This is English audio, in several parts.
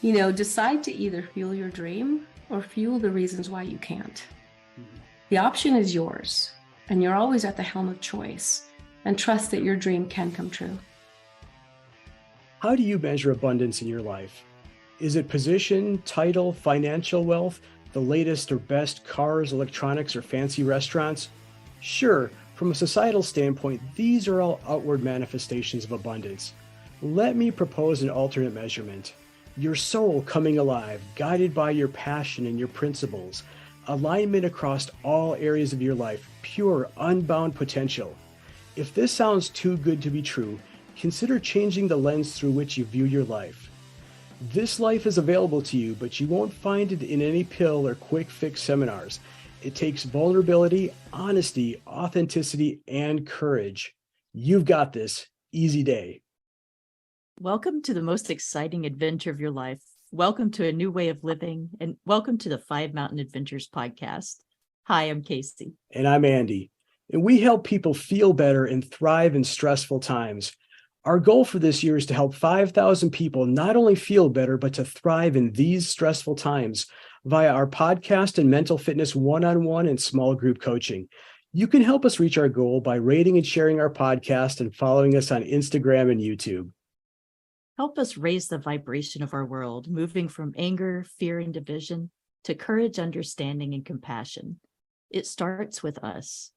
Decide to either fuel your dream or fuel the reasons why you can't. The option is yours, and you're always at the helm of choice, and trust that your dream can come true. How do you measure abundance in your life? Is it position, title, financial wealth, the latest or best cars, electronics, or fancy restaurants? Sure, from a societal standpoint, these are all outward manifestations of abundance. Let me propose an alternate measurement. Your soul coming alive, guided by your passion and your principles, alignment across all areas of your life, pure, unbound potential. If this sounds too good to be true, consider changing the lens through which you view your life. This life is available to you, but you won't find it in any pill or quick fix seminars. It takes vulnerability, honesty, authenticity, and courage. You've got this. Easy day. Welcome to the most exciting adventure of your life. Welcome to a new way of living, and welcome to the 5 Mountain Adventures podcast. Hi, I'm Casey. And I'm Andy. And we help people feel better and thrive in stressful times. Our goal for this year is to help 5,000 people not only feel better, but to thrive in these stressful times via our podcast and mental fitness one-on-one and small group coaching. You can help us reach our goal by rating and sharing our podcast and following us on Instagram and YouTube. Help us raise the vibration of our world, moving from anger, fear, and division to courage, understanding, and compassion. It starts with us.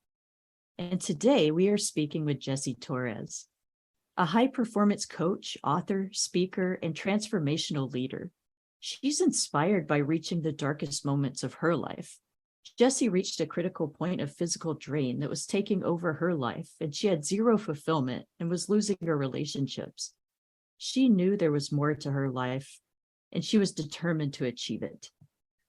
And today we are speaking with Jessie Torres, a high-performance coach, author, speaker, and transformational leader. She's inspired by reaching the darkest moments of her life. Jessie reached a critical point of physical drain that was taking over her life, and she had zero fulfillment and was losing her relationships. She knew there was more to her life, and she was determined to achieve it.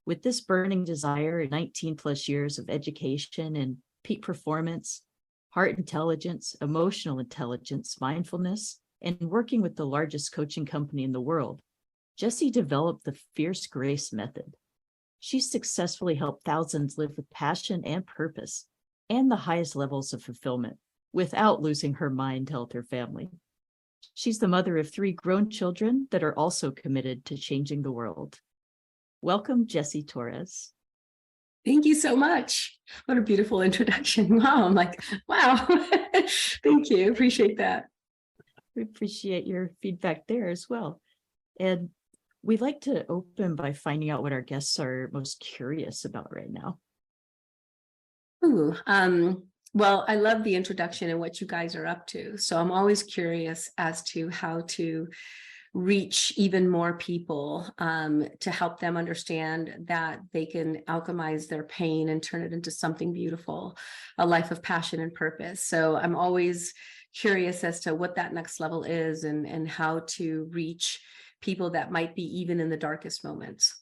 With this burning desire, 19 plus years of education and peak performance, heart intelligence, emotional intelligence, mindfulness, and working with the largest coaching company in the world, Jessie developed the Fierce Grace method. She successfully helped thousands live with passion and purpose and the highest levels of fulfillment without losing her mind, health, or family. She's the mother of 3 grown children that are also committed to changing the world. Welcome, Jessie Torres. Thank you so much. What a beautiful introduction. Wow. I'm like, wow. Thank you. Appreciate that. We appreciate your feedback there as well. And we'd like to open by finding out what our guests are most curious about right now. Well, I love the introduction and what you guys are up to. So I'm always curious as to how to reach even more people, to help them understand that they can alchemize their pain and turn it into something beautiful, a life of passion and purpose. So I'm always curious as to what that next level is and how to reach people that might be even in the darkest moments.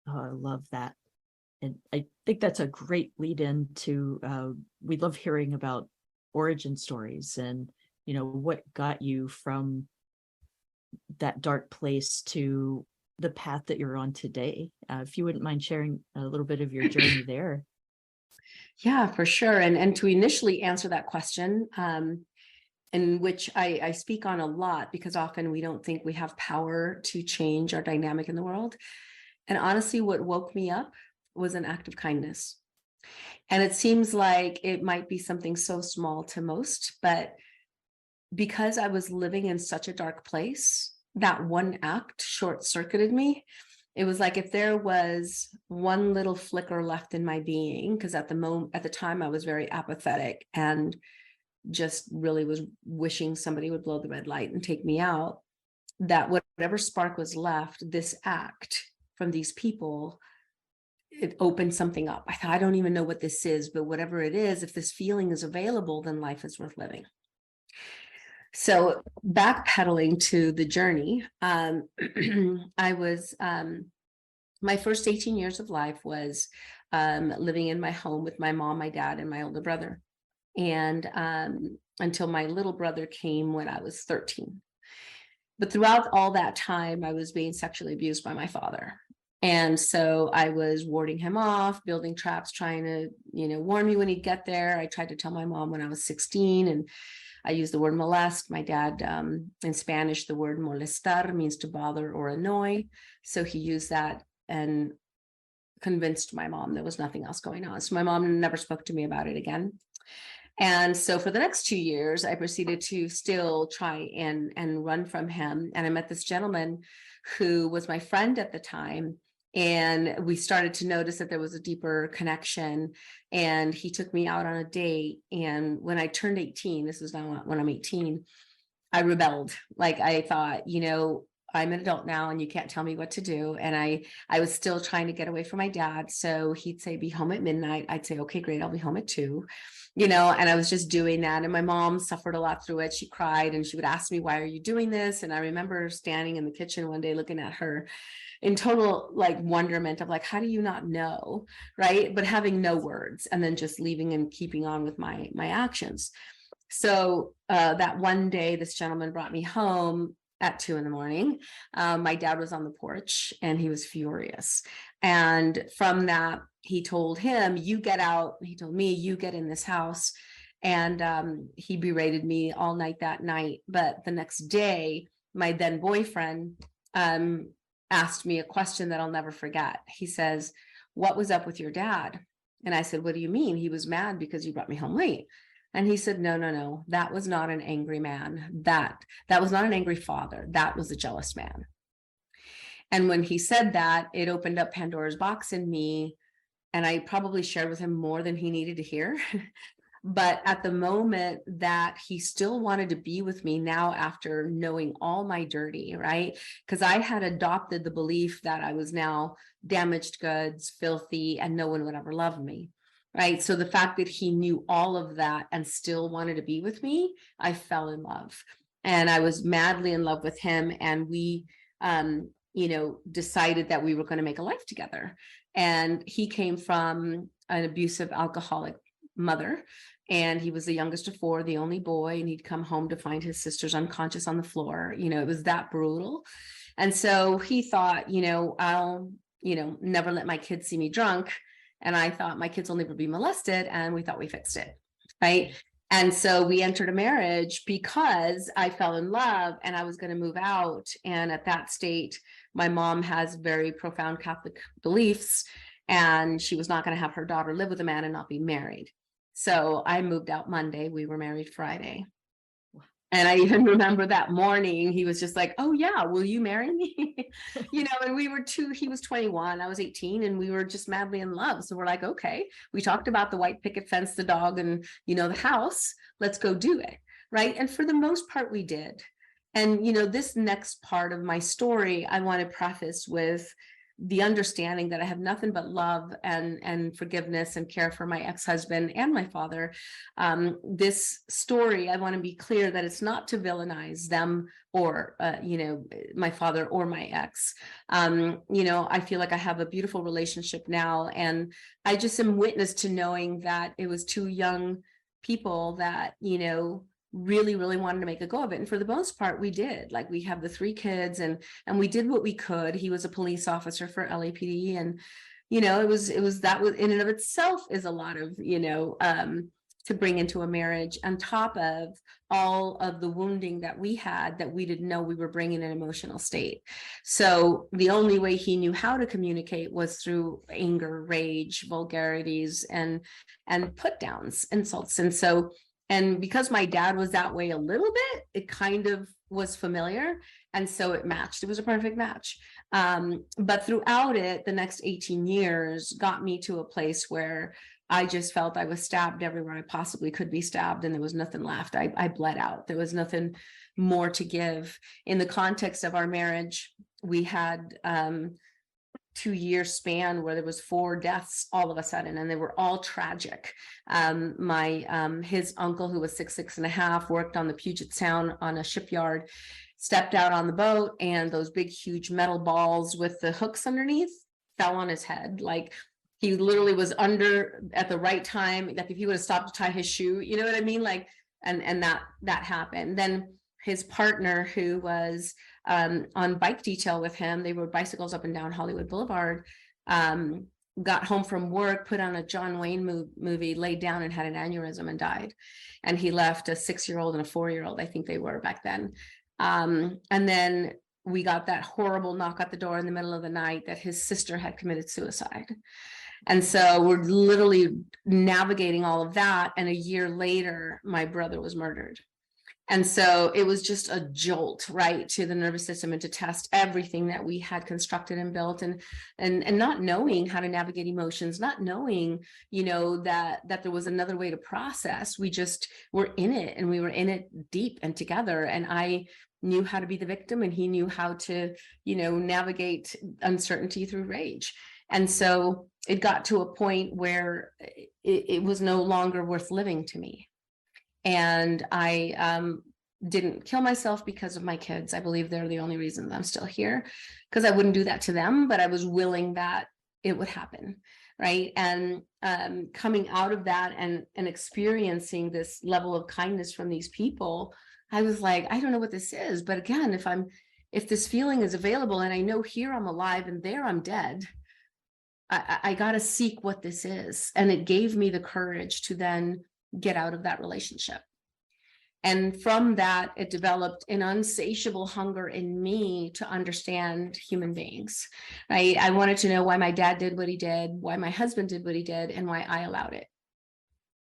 Oh, I love that. And I think that's a great lead in to, we love hearing about origin stories and, what got you from that dark place to the path that you're on today. If you wouldn't mind sharing a little bit of your journey there. Yeah, for sure. And to initially answer that question, in which I speak on a lot, because often we don't think we have power to change our dynamic in the world. And honestly, what woke me up was an act of kindness. And it seems like it might be something so small to most, but because I was living in such a dark place, that one act short-circuited me. It was like if there was one little flicker left in my being, because at the time I was very apathetic and just really was wishing somebody would blow the red light and take me out, that whatever spark was left, this act from these people, it opened something up. I thought, I don't even know what this is, but whatever it is, if this feeling is available, then life is worth living. So backpedaling to the journey, I was, my first 18 years of life was living in my home with my mom, my dad, and my older brother. And until my little brother came when I was 13. But throughout all that time, I was being sexually abused by my father. And so I was warding him off, building traps, trying to, warn me when he'd get there. I tried to tell my mom when I was 16, and I use the word molest. My dad, in Spanish, the word molestar means to bother or annoy. So he used that and convinced my mom there was nothing else going on. So my mom never spoke to me about it again. And so for the next 2 years, I proceeded to still try and run from him. And I met this gentleman who was my friend at the time. And we started to notice that there was a deeper connection. And he took me out on a date. And when I turned 18, this is now when I'm 18, I rebelled. Like I thought, I'm an adult now and you can't tell me what to do. And I was still trying to get away from my dad. So he'd say, be home at midnight. I'd say, okay, great. I'll be home at 2, and I was just doing that. And my mom suffered a lot through it. She cried and she would ask me, why are you doing this? And I remember standing in the kitchen one day, looking at her in total like wonderment of like, how do you not know? Right. But having no words and then just leaving and keeping on with my actions. So that one day, this gentleman brought me home at 2 a.m. My dad was on the porch and he was furious. And from that, he told him, you get out. He told me, you get in this house. And he berated me all night that night. But the next day, my then boyfriend asked me a question that I'll never forget. He says, what was up with your dad? And I said, what do you mean? He was mad because you brought me home late. And he said, no, that was not an angry man. That was not an angry father. That was a jealous man. And when he said that, it opened up Pandora's box in me. And I probably shared with him more than he needed to hear. But at the moment that he still wanted to be with me now after knowing all my dirty, right? Because I had adopted the belief that I was now damaged goods, filthy, and no one would ever love me. Right. So the fact that he knew all of that and still wanted to be with me, I fell in love. And I was madly in love with him. And we, decided that we were going to make a life together. And he came from an abusive alcoholic mother. And he was the youngest of 4, the only boy. And he'd come home to find his sisters unconscious on the floor. It was that brutal. And so he thought, I'll, never let my kids see me drunk. And I thought my kids will never be molested. And we thought we fixed it. Right. And so we entered a marriage because I fell in love and I was going to move out. And at that state, my mom has very profound Catholic beliefs, and she was not going to have her daughter live with a man and not be married. So I moved out Monday. We were married Friday. And I even remember that morning, he was just like, oh yeah, will you marry me? And we were he was 21, I was 18, and we were just madly in love. So we're like, okay, we talked about the white picket fence, the dog, and, the house, let's go do it. Right. And for the most part, we did. And, this next part of my story, I want to preface with the understanding that I have nothing but love and forgiveness and care for my ex-husband and my father. This story, I want to be clear that it's not to villainize them or, my father or my ex. I feel like I have a beautiful relationship now, and I just am witness to knowing that it was 2 young people that, really wanted to make a go of it. And for the most part, we did. Like, we have the 3 kids and we did what we could. He was a police officer for LAPD, and it was that was in and of itself is a lot of to bring into a marriage, on top of all of the wounding that we had that we didn't know we were bringing an emotional state. So the only way he knew how to communicate was through anger, rage, vulgarities, and put downs, insults. And because my dad was that way a little bit, it kind of was familiar. And so it matched. It was a perfect match. But throughout it, the next 18 years got me to a place where I just felt I was stabbed everywhere I possibly could be stabbed, and there was nothing left. I bled out. There was nothing more to give. In the context of our marriage, we had 2-year span where there was 4 deaths all of a sudden, and they were all tragic. His uncle, who was 6'6.5", worked on the Puget Sound on a shipyard, stepped out on the boat, and those big, huge metal balls with the hooks underneath fell on his head. Like, he literally was under at the right time. Like, if he would have stopped to tie his shoe, you know what I mean? Like, and that happened. Then his partner, who was on bike detail with him, they rode bicycles up and down Hollywood Boulevard, got home from work, put on a John Wayne movie, laid down and had an aneurysm and died. And he left a 6-year-old and a 4-year-old, I think they were back then. And then we got that horrible knock at the door in the middle of the night that his sister had committed suicide. And so we're literally navigating all of that. And a year later, my brother was murdered. And so it was just a jolt, right, to the nervous system, and to test everything that we had constructed and built, and not knowing how to navigate emotions, not knowing, that there was another way to process. We just were in it, and we were in it deep and together. And I knew how to be the victim, and he knew how to, navigate uncertainty through rage. And so it got to a point where it was no longer worth living to me. And I didn't kill myself because of my kids. I believe they're the only reason that I'm still here, because I wouldn't do that to them, but I was willing that it would happen, right? And coming out of that and experiencing this level of kindness from these people, I was like, I don't know what this is, but again, if this feeling is available, and I know here I'm alive and there I'm dead, I got to seek what this is. And it gave me the courage to then get out of that relationship. And from that, it developed an insatiable hunger in me to understand human beings, right? I wanted to know why my dad did what he did, why my husband did what he did, and why I allowed it.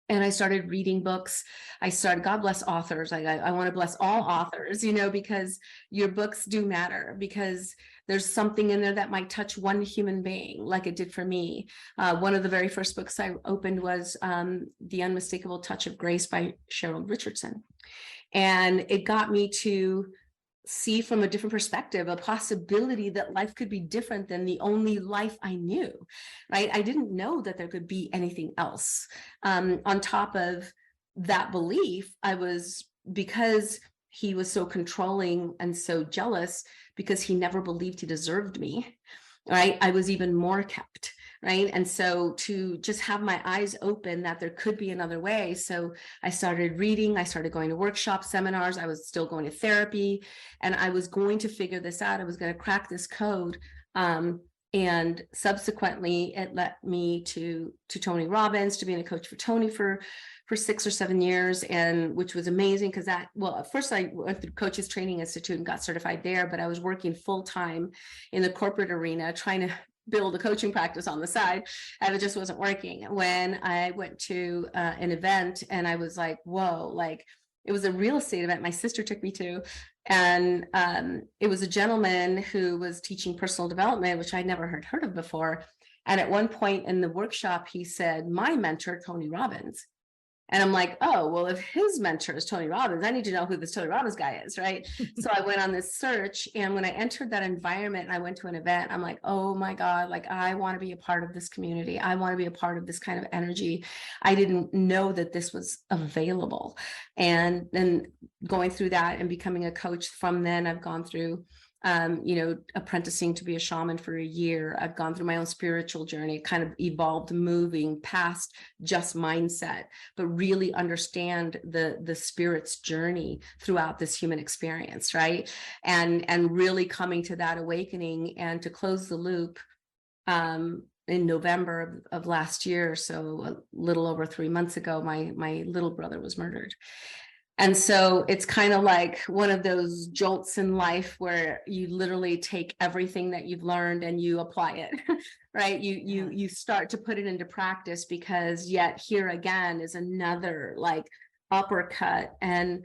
And I started reading books. God bless authors. I want to bless all authors, because your books do matter, because there's something in there that might touch one human being like it did for me. One of the very first books I opened was The Unmistakable Touch of Grace by Cheryl Richardson. And it got me to see from a different perspective, a possibility that life could be different than the only life I knew, right? I didn't know that there could be anything else. On top of that belief, because he was so controlling and so jealous, because he never believed he deserved me, right? I was even more kept, right? And so to just have my eyes open that there could be another way. So I started reading, I started going to workshops, seminars, I was still going to therapy, and I was going to figure this out. I was going to crack this code. And subsequently, it led me to Tony Robbins, to being a coach for Tony for 6 or 7 years, and which was amazing because at first I went through Coaches Training Institute and got certified there, but I was working full time in the corporate arena trying to build a coaching practice on the side, and it just wasn't working. When I went to an event, and I was like, whoa, like it was a real estate event my sister took me to, and it was a gentleman who was teaching personal development, which I'd never heard of before. And at one point in the workshop, he said, my mentor, Tony Robbins. And I'm like, oh, well, if his mentor is Tony Robbins, I need to know who this Tony Robbins guy is, right? So I went on this search, and when I entered that environment and I went to an event, I'm like, oh my God, like I want to be a part of this community. I want to be a part of this kind of energy. I didn't know that this was available. And then going through that and becoming a coach, from then I've gone through apprenticing to be a shaman for a year. I've gone through my own spiritual journey, kind of evolved, moving past just mindset, but really understand the spirit's journey throughout this human experience, right? And really coming to that awakening. And to close the loop, in November of last year, so a little over 3 months ago, my little brother was murdered. And so it's kind of like one of those jolts in life where you literally take everything that you've learned and you apply it, right? You start to put it into practice, because yet here again is another like uppercut. And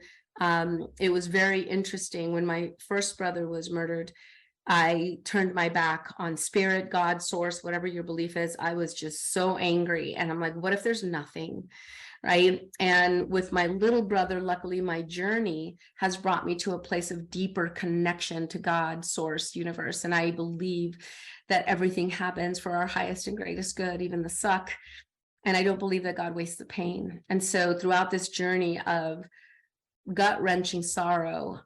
it was very interesting. When my first brother was murdered, I turned my back on spirit, God, source, whatever your belief is. I was just so angry. And I'm like, what if there's nothing? Right. And with my little brother, luckily, my journey has brought me to a place of deeper connection to God, source, universe. And I believe that everything happens for our highest and greatest good, even the suck. And I don't believe that God wastes the pain. And so throughout this journey of gut-wrenching sorrow,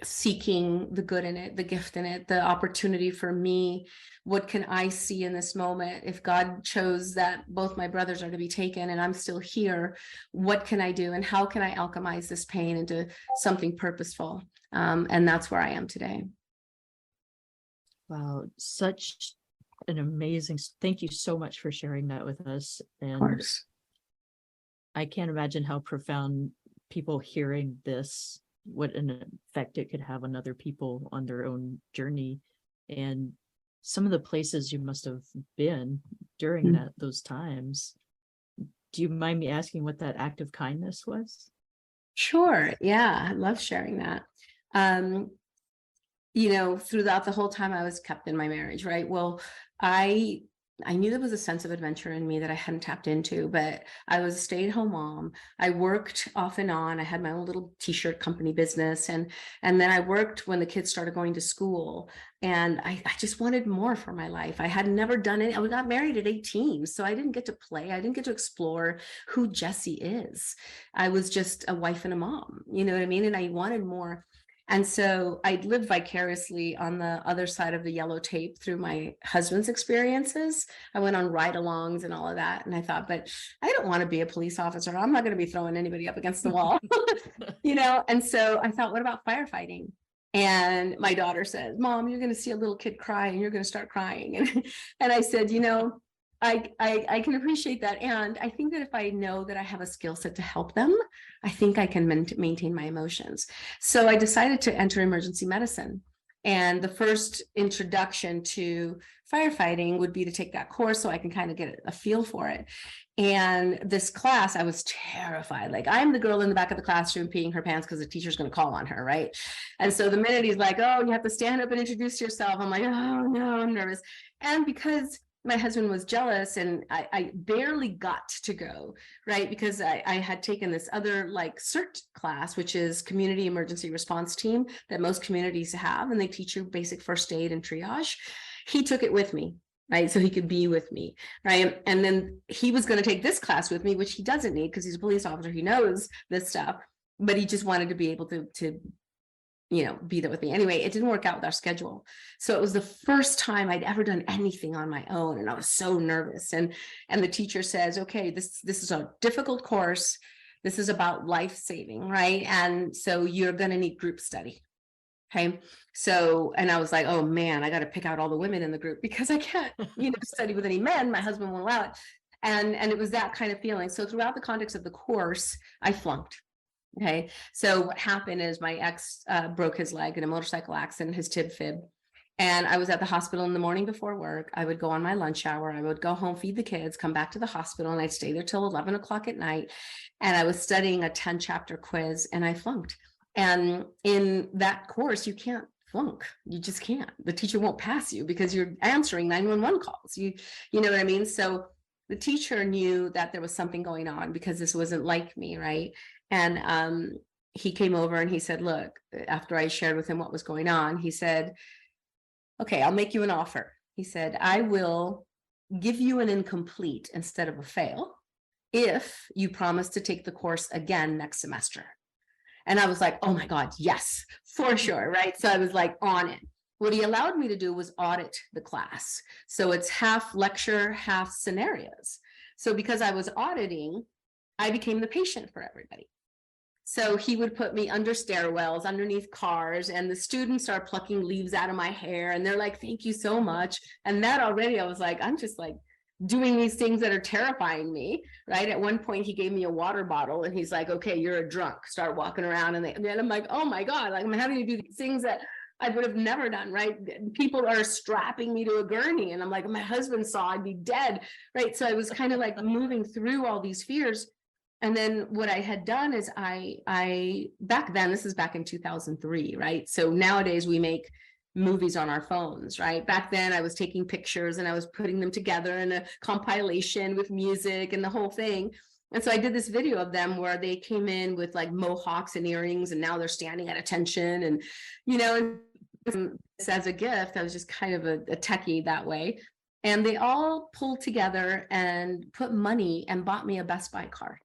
seeking the good in it, the gift in it, the opportunity for me. What can I see in this moment? If God chose that both my brothers are to be taken and I'm still here, what can I do? And how can I alchemize this pain into something purposeful? And that's where I am today. Wow, such an amazing, thank you so much for sharing that with us. Of And course. I can't imagine how profound people hearing this, what an effect it could have on other people on their own journey. And some of the places you must have been during those times. Do you mind me asking what that act of kindness was? Sure. Yeah, I love sharing that. Throughout the whole time I was kept in my marriage, right? Well, I knew there was a sense of adventure in me that I hadn't tapped into, but I was a stay-at-home mom. I worked off and on. I had my own little t-shirt company business. And then I worked when the kids started going to school. And I just wanted more for my life. I had never done it. I got married at 18. So I didn't get to play. I didn't get to explore who Jessie is. I was just a wife and a mom, you know what I mean? And I wanted more. And so I lived vicariously on the other side of the yellow tape through my husband's experiences. I went on ride-alongs and all of that. And I thought, but I don't want to be a police officer. I'm not going to be throwing anybody up against the wall, And so I thought, what about firefighting? And my daughter says, Mom, you're going to see a little kid cry and you're going to start crying. And I said, I can appreciate that. And I think that if I know that I have a skill set to help them, I think I can maintain my emotions. So I decided to enter emergency medicine. And the first introduction to firefighting would be to take that course so I can kind of get a feel for it. And this class, I was terrified. Like, I'm the girl in the back of the classroom peeing her pants because the teacher's going to call on her, right? And so the minute he's like, oh, you have to stand up and introduce yourself, I'm like, oh, no, I'm nervous. And because my husband was jealous and I barely got to go, right? Because I had taken this other like CERT class, which is Community Emergency Response Team that most communities have, and they teach you basic first aid and triage. He took it with me, right? So he could be with me, right? And then he was going to take this class with me, which he doesn't need because he's a police officer. He knows this stuff, but he just wanted to be able to be there with me. Anyway, it didn't work out with our schedule. So it was the first time I'd ever done anything on my own. And I was so nervous. And the teacher says, okay, this is a difficult course. This is about life saving, right? And so you're going to need group study. Okay. So, and I was like, oh man, I got to pick out all the women in the group because I can't, study with any men. My husband won't allow it. And it was that kind of feeling. So throughout the context of the course, I flunked. Okay. So what happened is my ex broke his leg in a motorcycle accident, his tib fib. And I was at the hospital in the morning before work. I would go on my lunch hour. I would go home, feed the kids, come back to the hospital, and I'd stay there till 11 o'clock at night. And I was studying a 10-chapter quiz and I flunked. And in that course, you can't flunk. You just can't. The teacher won't pass you because you're answering 911 calls. You know what I mean? So the teacher knew that there was something going on because this wasn't like me, right? And he came over and he said, look, after I shared with him what was going on, he said, okay, I'll make you an offer. He said, I will give you an incomplete instead of a fail if you promise to take the course again next semester. And I was like, oh my God, yes, for sure, right? So I was like on it. What he allowed me to do was audit the class. So it's half lecture, half scenarios. So because I was auditing, I became the patient for everybody. So he would put me under stairwells, underneath cars, and the students are plucking leaves out of my hair. And they're like, thank you so much. And that already, I was like, I'm just like doing these things that are terrifying me, right? At one point, he gave me a water bottle and he's like, okay, you're a drunk. Start walking around. And then I'm like, oh my God, like I'm having to do these things that I would have never done, right? People are strapping me to a gurney. And I'm like, my husband saw I'd be dead, right? So I was kind of like moving through all these fears. And then what I had done is I back then, this is back in 2003, right? So nowadays we make movies on our phones, right? Back then I was taking pictures and I was putting them together in a compilation with music and the whole thing. And so I did this video of them where they came in with like mohawks and earrings and now they're standing at attention. And, as a gift, I was just kind of a techie that way. And they all pulled together and put money and bought me a Best Buy card.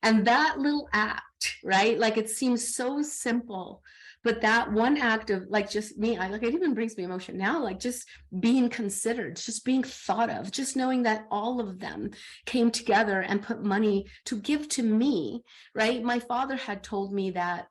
And that little act, right? Like it seems so simple, but that one act of like just me, it even brings me emotion now, like just being considered, just being thought of, just knowing that all of them came together and put money to give to me, right? My father had told me that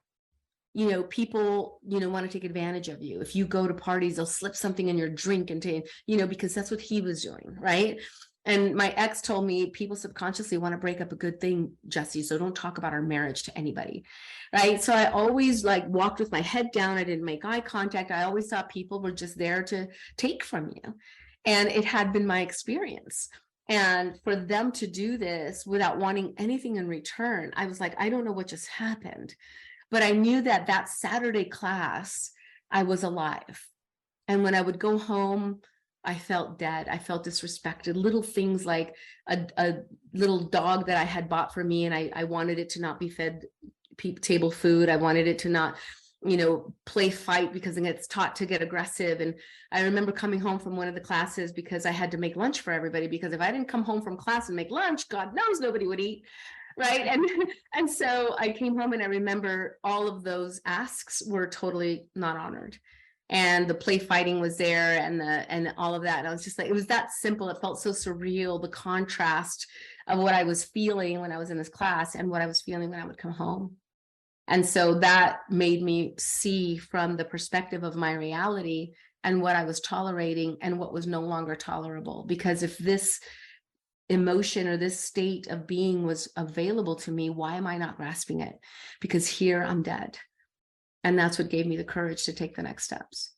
people, want to take advantage of you. If you go to parties, they'll slip something in your drink and because that's what he was doing, right? And my ex told me people subconsciously want to break up a good thing, Jessie, so don't talk about our marriage to anybody, right? So I always walked with my head down. I didn't make eye contact. I always thought people were just there to take from you. And it had been my experience. And for them to do this without wanting anything in return, I was like, I don't know what just happened. But I knew that Saturday class, I was alive. And when I would go home, I felt dead. I felt disrespected. Little things like a little dog that I had bought for me, and I wanted it to not be fed table food. I wanted it to not, play fight because it gets taught to get aggressive. And I remember coming home from one of the classes because I had to make lunch for everybody, because if I didn't come home from class and make lunch, God knows nobody would eat. Right. And so I came home, and I remember all of those asks were totally not honored. And the play fighting was there, and all of that. And I was just like, it was that simple. It felt so surreal, the contrast of what I was feeling when I was in this class and what I was feeling when I would come home. And so that made me see from the perspective of my reality and what I was tolerating and what was no longer tolerable. Because if this emotion or this state of being was available to me, why am I not grasping it? Because here I'm dead. And that's what gave me the courage to take the next steps.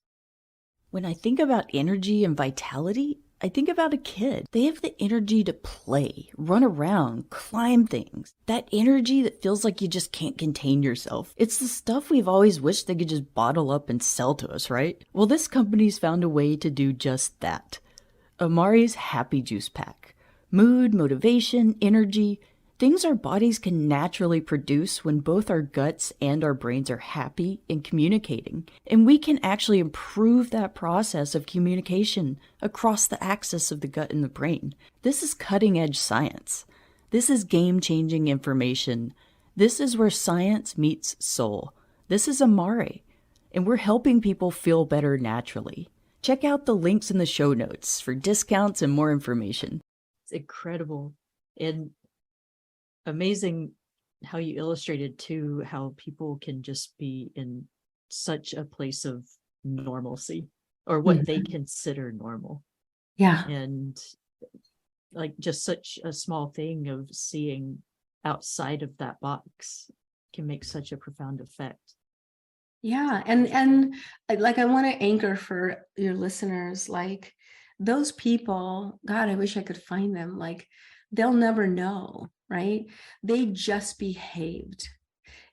When I think about energy and vitality, I think about a kid. They have the energy to play, run around, climb things. That energy that feels like you just can't contain yourself. It's the stuff we've always wished they could just bottle up and sell to us, right? Well, this company's found a way to do just that. Amari's Happy Juice Pack. Mood, motivation, energy, things our bodies can naturally produce when both our guts and our brains are happy and communicating. And we can actually improve that process of communication across the axis of the gut and the brain. This is cutting-edge science. This is game-changing information. This is where science meets soul. This is Amari, and we're helping people feel better naturally. Check out the links in the show notes for discounts and more information. It's incredible and amazing how you illustrated too how people can just be in such a place of normalcy, or what they consider normal. Yeah. And just such a small thing of seeing outside of that box can make such a profound effect. Yeah. And I want to anchor for your listeners, those people, God, I wish I could find them. They'll never know, right? They just behaved.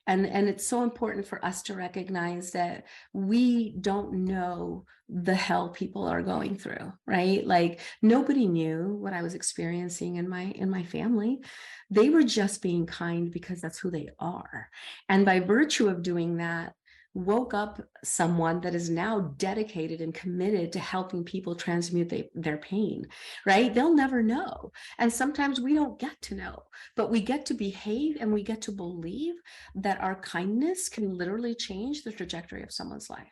And it's so important for us to recognize that we don't know the hell people are going through, right? Nobody knew what I was experiencing in my family. They were just being kind because that's who they are. And by virtue of doing that, woke up someone that is now dedicated and committed to helping people transmute their pain, right? They'll never know. And sometimes we don't get to know, but we get to behave and we get to believe that our kindness can literally change the trajectory of someone's life.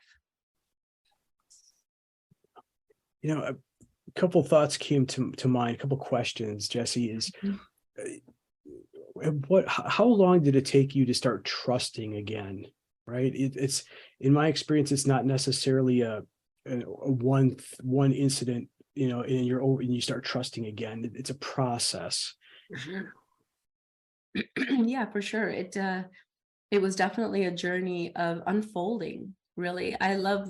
A couple thoughts came to mind, a couple questions, Jessie, is how long did it take you to start trusting again? Right. It's in my experience, it's not necessarily a one incident, and you start trusting again. It's a process. Yeah, for sure. It was definitely a journey of unfolding. Really, I love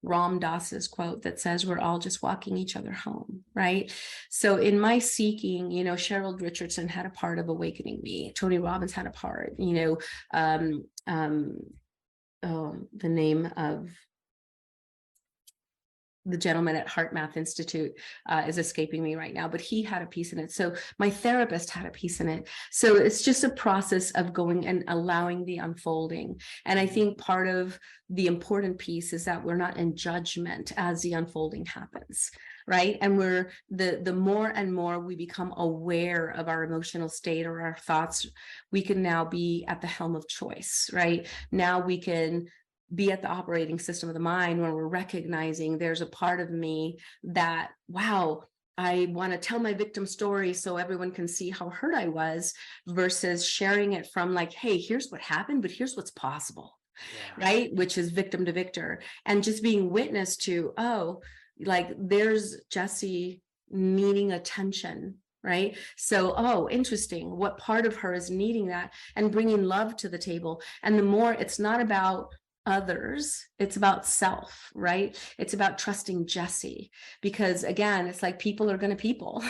Ram Dass's quote that says, "We're all just walking each other home." Right. So in my seeking, Cheryl Richardson had a part of awakening me. Tony Robbins had a part. The name of the gentleman at Heart Math Institute is escaping me right now, but he had a piece in it. So my therapist had a piece in it. So it's just a process of going and allowing the unfolding. And I think part of the important piece is that we're not in judgment as the unfolding happens, right? And we're the more and more we become aware of our emotional state or our thoughts, we can now be at the helm of choice, right? Now we can be at the operating system of the mind when we're recognizing there's a part of me that, wow, I want to tell my victim story so everyone can see how hurt I was, versus sharing it from hey, here's what happened, but here's what's possible. right? Which is victim to victor. And just being witness to, oh, like there's Jessie needing attention, right? So, oh, interesting. What part of her is needing that, and bringing love to the table? And the more, it's not about others, it's about self, right? It's about trusting Jessie, because again, it's like people are going to people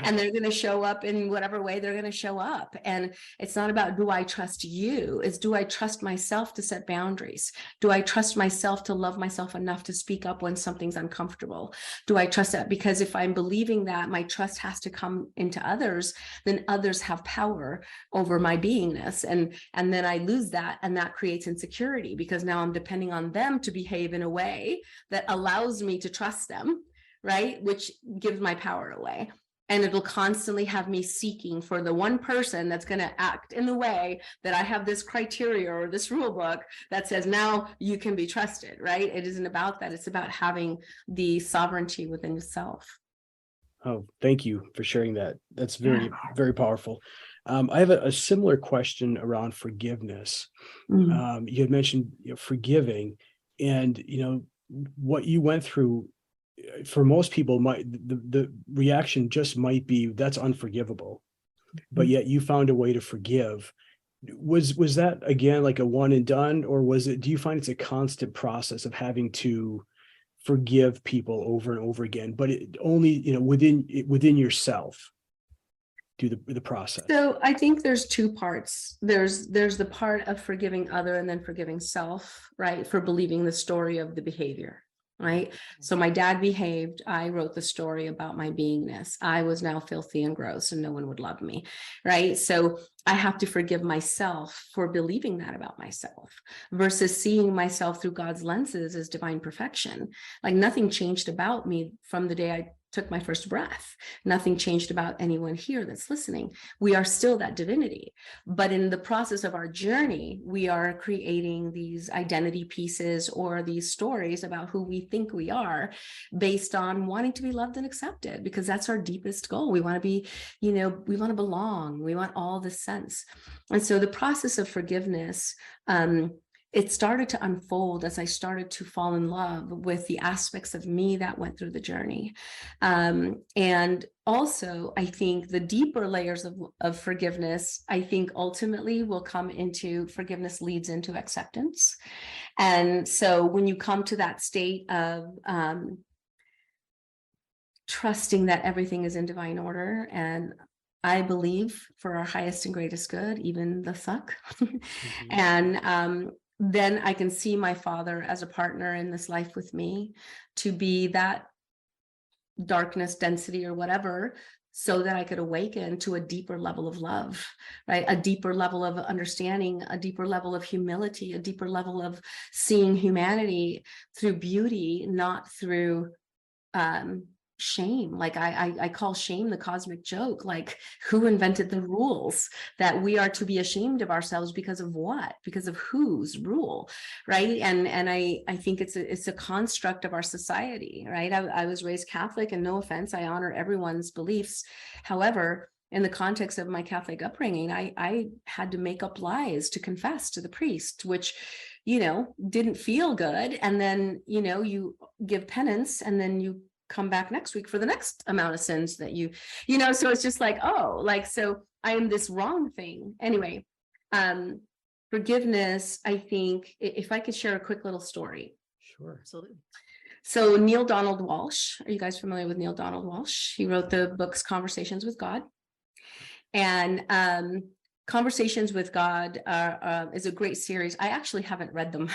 and they're going to show up in whatever way they're going to show up. And it's not about, do I trust you? It's, do I trust myself to set boundaries? Do I trust myself to love myself enough to speak up when something's uncomfortable? Do I trust that? Because if I'm believing that my trust has to come into others, then others have power over my beingness. And then I lose that, and that creates insecurity, because now I'm depending on them to behave in a way that allows me to trust them, right? Which gives my power away. And it'll constantly have me seeking for the one person that's going to act in the way that I have this criteria or this rule book that says, now you can be trusted, right? It isn't about that. It's about having the sovereignty within yourself. Oh, thank you for sharing that. That's very, very powerful. I have a similar question around forgiveness. Mm. You had mentioned, forgiving, and what you went through. For most people, the reaction just might be, that's unforgivable, but yet you found a way to forgive. Was that again like a one and done, or was it? Do you find it's a constant process of having to forgive people over and over again, but it only within yourself? Do the process. So I think there's two parts. There's the part of forgiving other, and then forgiving self, right? For believing the story of the behavior, right? So my dad behaved. I wrote the story about my beingness. I was now filthy and gross and no one would love me, right? So I have to forgive myself for believing that about myself, versus seeing myself through God's lenses as divine perfection. Like nothing changed about me from the day I took my first breath. Nothing changed about anyone here that's listening. We are still that divinity. But in the process of our journey, we are creating these identity pieces or these stories about who we think we are, based on wanting to be loved and accepted, because that's our deepest goal. We want to be, we want to belong. We want all this sense. And so the process of forgiveness, it started to unfold as I started to fall in love with the aspects of me that went through the journey. And also, I think the deeper layers of forgiveness, I think ultimately will come into forgiveness leads into acceptance. And so when you come to that state of trusting that everything is in divine order, and I believe for our highest and greatest good, even the suck. And then I can see my father as a partner in this life with me, to be that darkness, density, or whatever, so that I could awaken to a deeper level of love, right? A deeper level of understanding, a deeper level of humility, a deeper level of seeing humanity through beauty, not through shame. Like I call shame the cosmic joke. Like, who invented the rules that we are to be ashamed of ourselves because of what? Because of whose rule, right? And I think it's a construct of our society, right? I was raised Catholic, and no offense, I honor everyone's beliefs. However, in the context of my Catholic upbringing, I had to make up lies to confess to the priest, which didn't feel good. And then you give penance, and then you come back next week for the next amount of sins that so it's just like, so I am this wrong thing. Anyway, forgiveness, I think, if I could share a quick little story. Sure. Absolutely. So Neil Donald Walsh, are you guys familiar with Neil Donald Walsh? He wrote the books Conversations with God. And Conversations with God is a great series. I actually haven't read them.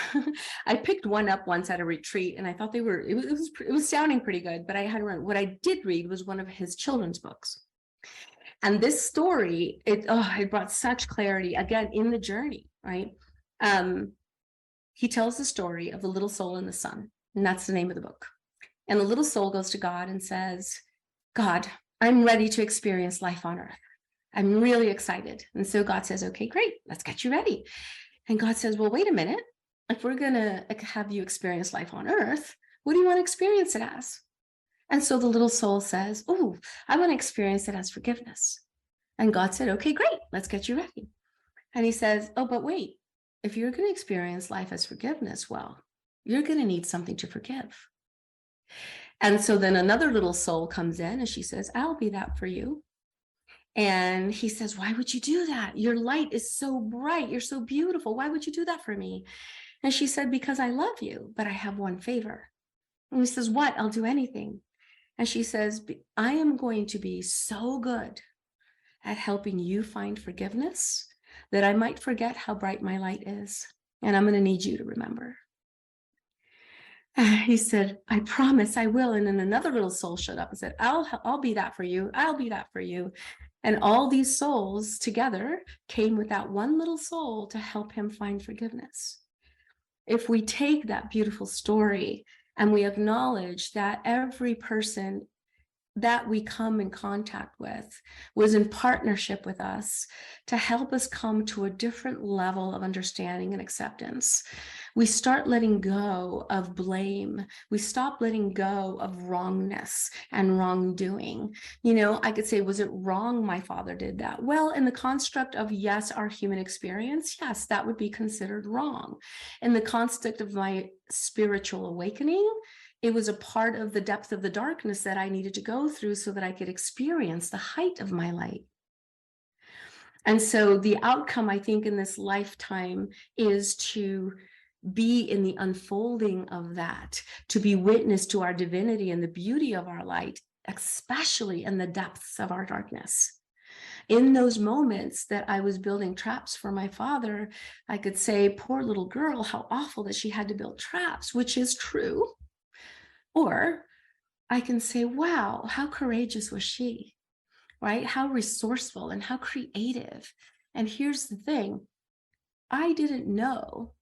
I picked one up once at a retreat, and I thought it was sounding pretty good, but I hadn't read. What I did read was one of his children's books. And this story, it brought such clarity, again, in the journey, right? He tells the story of the little soul and the sun, and that's the name of the book. And the little soul goes to God and says, God, I'm ready to experience life on earth. I'm really excited. And so God says, okay, great, let's get you ready. And God says, well, wait a minute. If we're going to have you experience life on earth, what do you want to experience it as? And so the little soul says, oh, I want to experience it as forgiveness. And God said, okay, great, let's get you ready. And he says, oh, but wait, if you're going to experience life as forgiveness, well, you're going to need something to forgive. And so then another little soul comes in and she says, I'll be that for you. And he says, why would you do that? Your light is so bright. You're so beautiful. Why would you do that for me? And she said, because I love you, but I have one favor. And he says, what? I'll do anything. And she says, I am going to be so good at helping you find forgiveness that I might forget how bright my light is. And I'm going to need you to remember. He said, I promise I will. And then another little soul showed up and said, I'll be that for you. I'll be that for you. And all these souls together came with that one little soul to help him find forgiveness. If we take that beautiful story and we acknowledge that every person that we come in contact with was in partnership with us to help us come to a different level of understanding and acceptance, we start letting go of blame. We stop letting go of wrongness and wrongdoing. You know, I could say, was it wrong my father did that? Well, in the construct of, yes, our human experience, yes, that would be considered wrong. In the construct of my spiritual awakening, it was a part of the depth of the darkness that I needed to go through so that I could experience the height of my light. And so the outcome, I think, in this lifetime is to be in the unfolding of that, to be witness to our divinity and the beauty of our light, especially in the depths of our darkness. In those moments that I was building traps for my father, I could say, poor little girl, how awful that she had to build traps, which is true. Or I can say, wow, how courageous was she, right? How resourceful and how creative. And here's the thing, I didn't know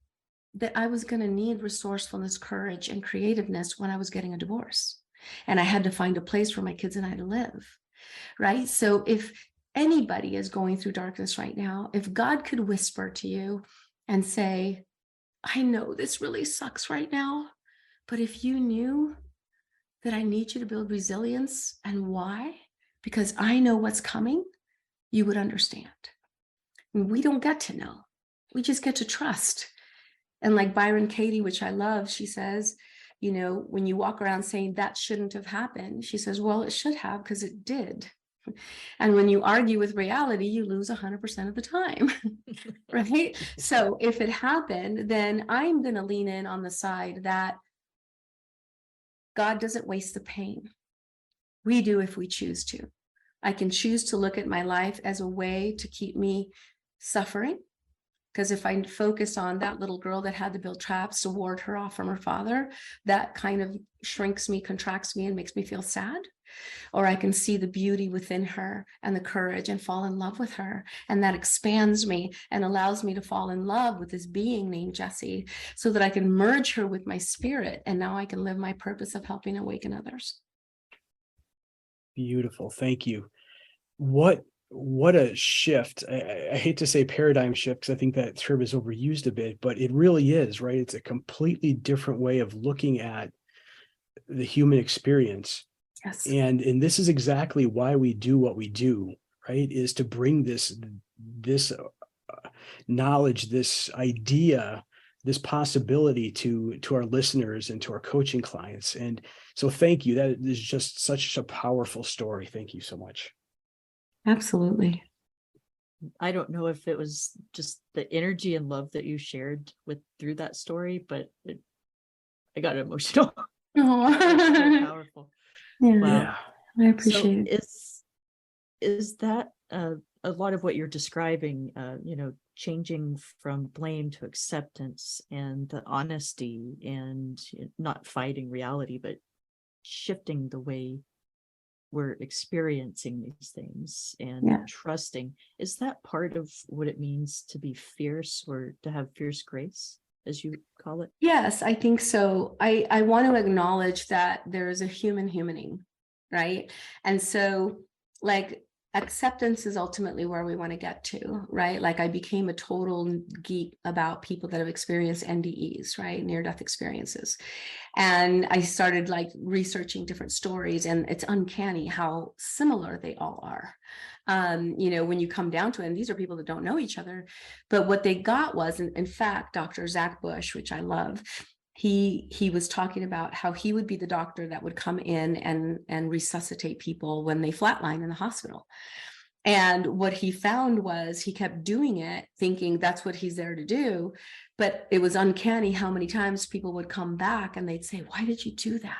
that I was going to need resourcefulness, courage, and creativeness when I was getting a divorce. And I had to find a place for my kids and I to live, right? So if anybody is going through darkness right now, if God could whisper to you and say, I know this really sucks right now, but if you knew that I need you to build resilience and why, because I know what's coming, you would understand. And we don't get to know. We just get to trust. And like Byron Katie, which I love, she says, you know, when you walk around saying that shouldn't have happened, she says, well, it should have because it did. And when you argue with reality, you lose 100% of the time, right? So if it happened, then I'm going to lean in on the side that God doesn't waste the pain. We do if we choose to. I can choose to look at my life as a way to keep me suffering. Because if I focus on that little girl that had to build traps to ward her off from her father, that kind of shrinks me, contracts me, and makes me feel sad. Or I can see the beauty within her and the courage and fall in love with her. And that expands me and allows me to fall in love with this being named Jessie so that I can merge her with my spirit. And now I can live my purpose of helping awaken others. Beautiful. Thank you. What a shift. I hate to say paradigm shift because I think that term is overused a bit, but it really is, right? It's a completely different way of looking at the human experience. Yes. And this is exactly why we do what we do, right? Is to bring this knowledge, this idea, this possibility to our listeners and to our coaching clients. And so thank you. That is just such a powerful story. Thank you so much. Absolutely. I don't know if it was just the energy and love that you shared through that story, but I got emotional. So powerful. Yeah, Wow. I appreciate it. Is that a lot of what you're describing, changing from blame to acceptance and the honesty and not fighting reality, but shifting the way we're experiencing these things and trusting. Is that part of what it means to be fierce or to have fierce grace, as you call it? Yes, I think so. I want to acknowledge that there is a humaning, right? And so like acceptance is ultimately where we want to get to, right? Like I became a total geek about people that have experienced NDEs, right? Near-death experiences. And I started like researching different stories, and it's uncanny how similar they all are. When you come down to it, and these are people that don't know each other, but what they got was, in fact, Dr. Zach Bush, which I love, he was talking about how he would be the doctor that would come in and resuscitate people when they flatline in the hospital. And what he found was he kept doing it, thinking that's what he's there to do. But it was uncanny how many times people would come back and they'd say, "Why did you do that?"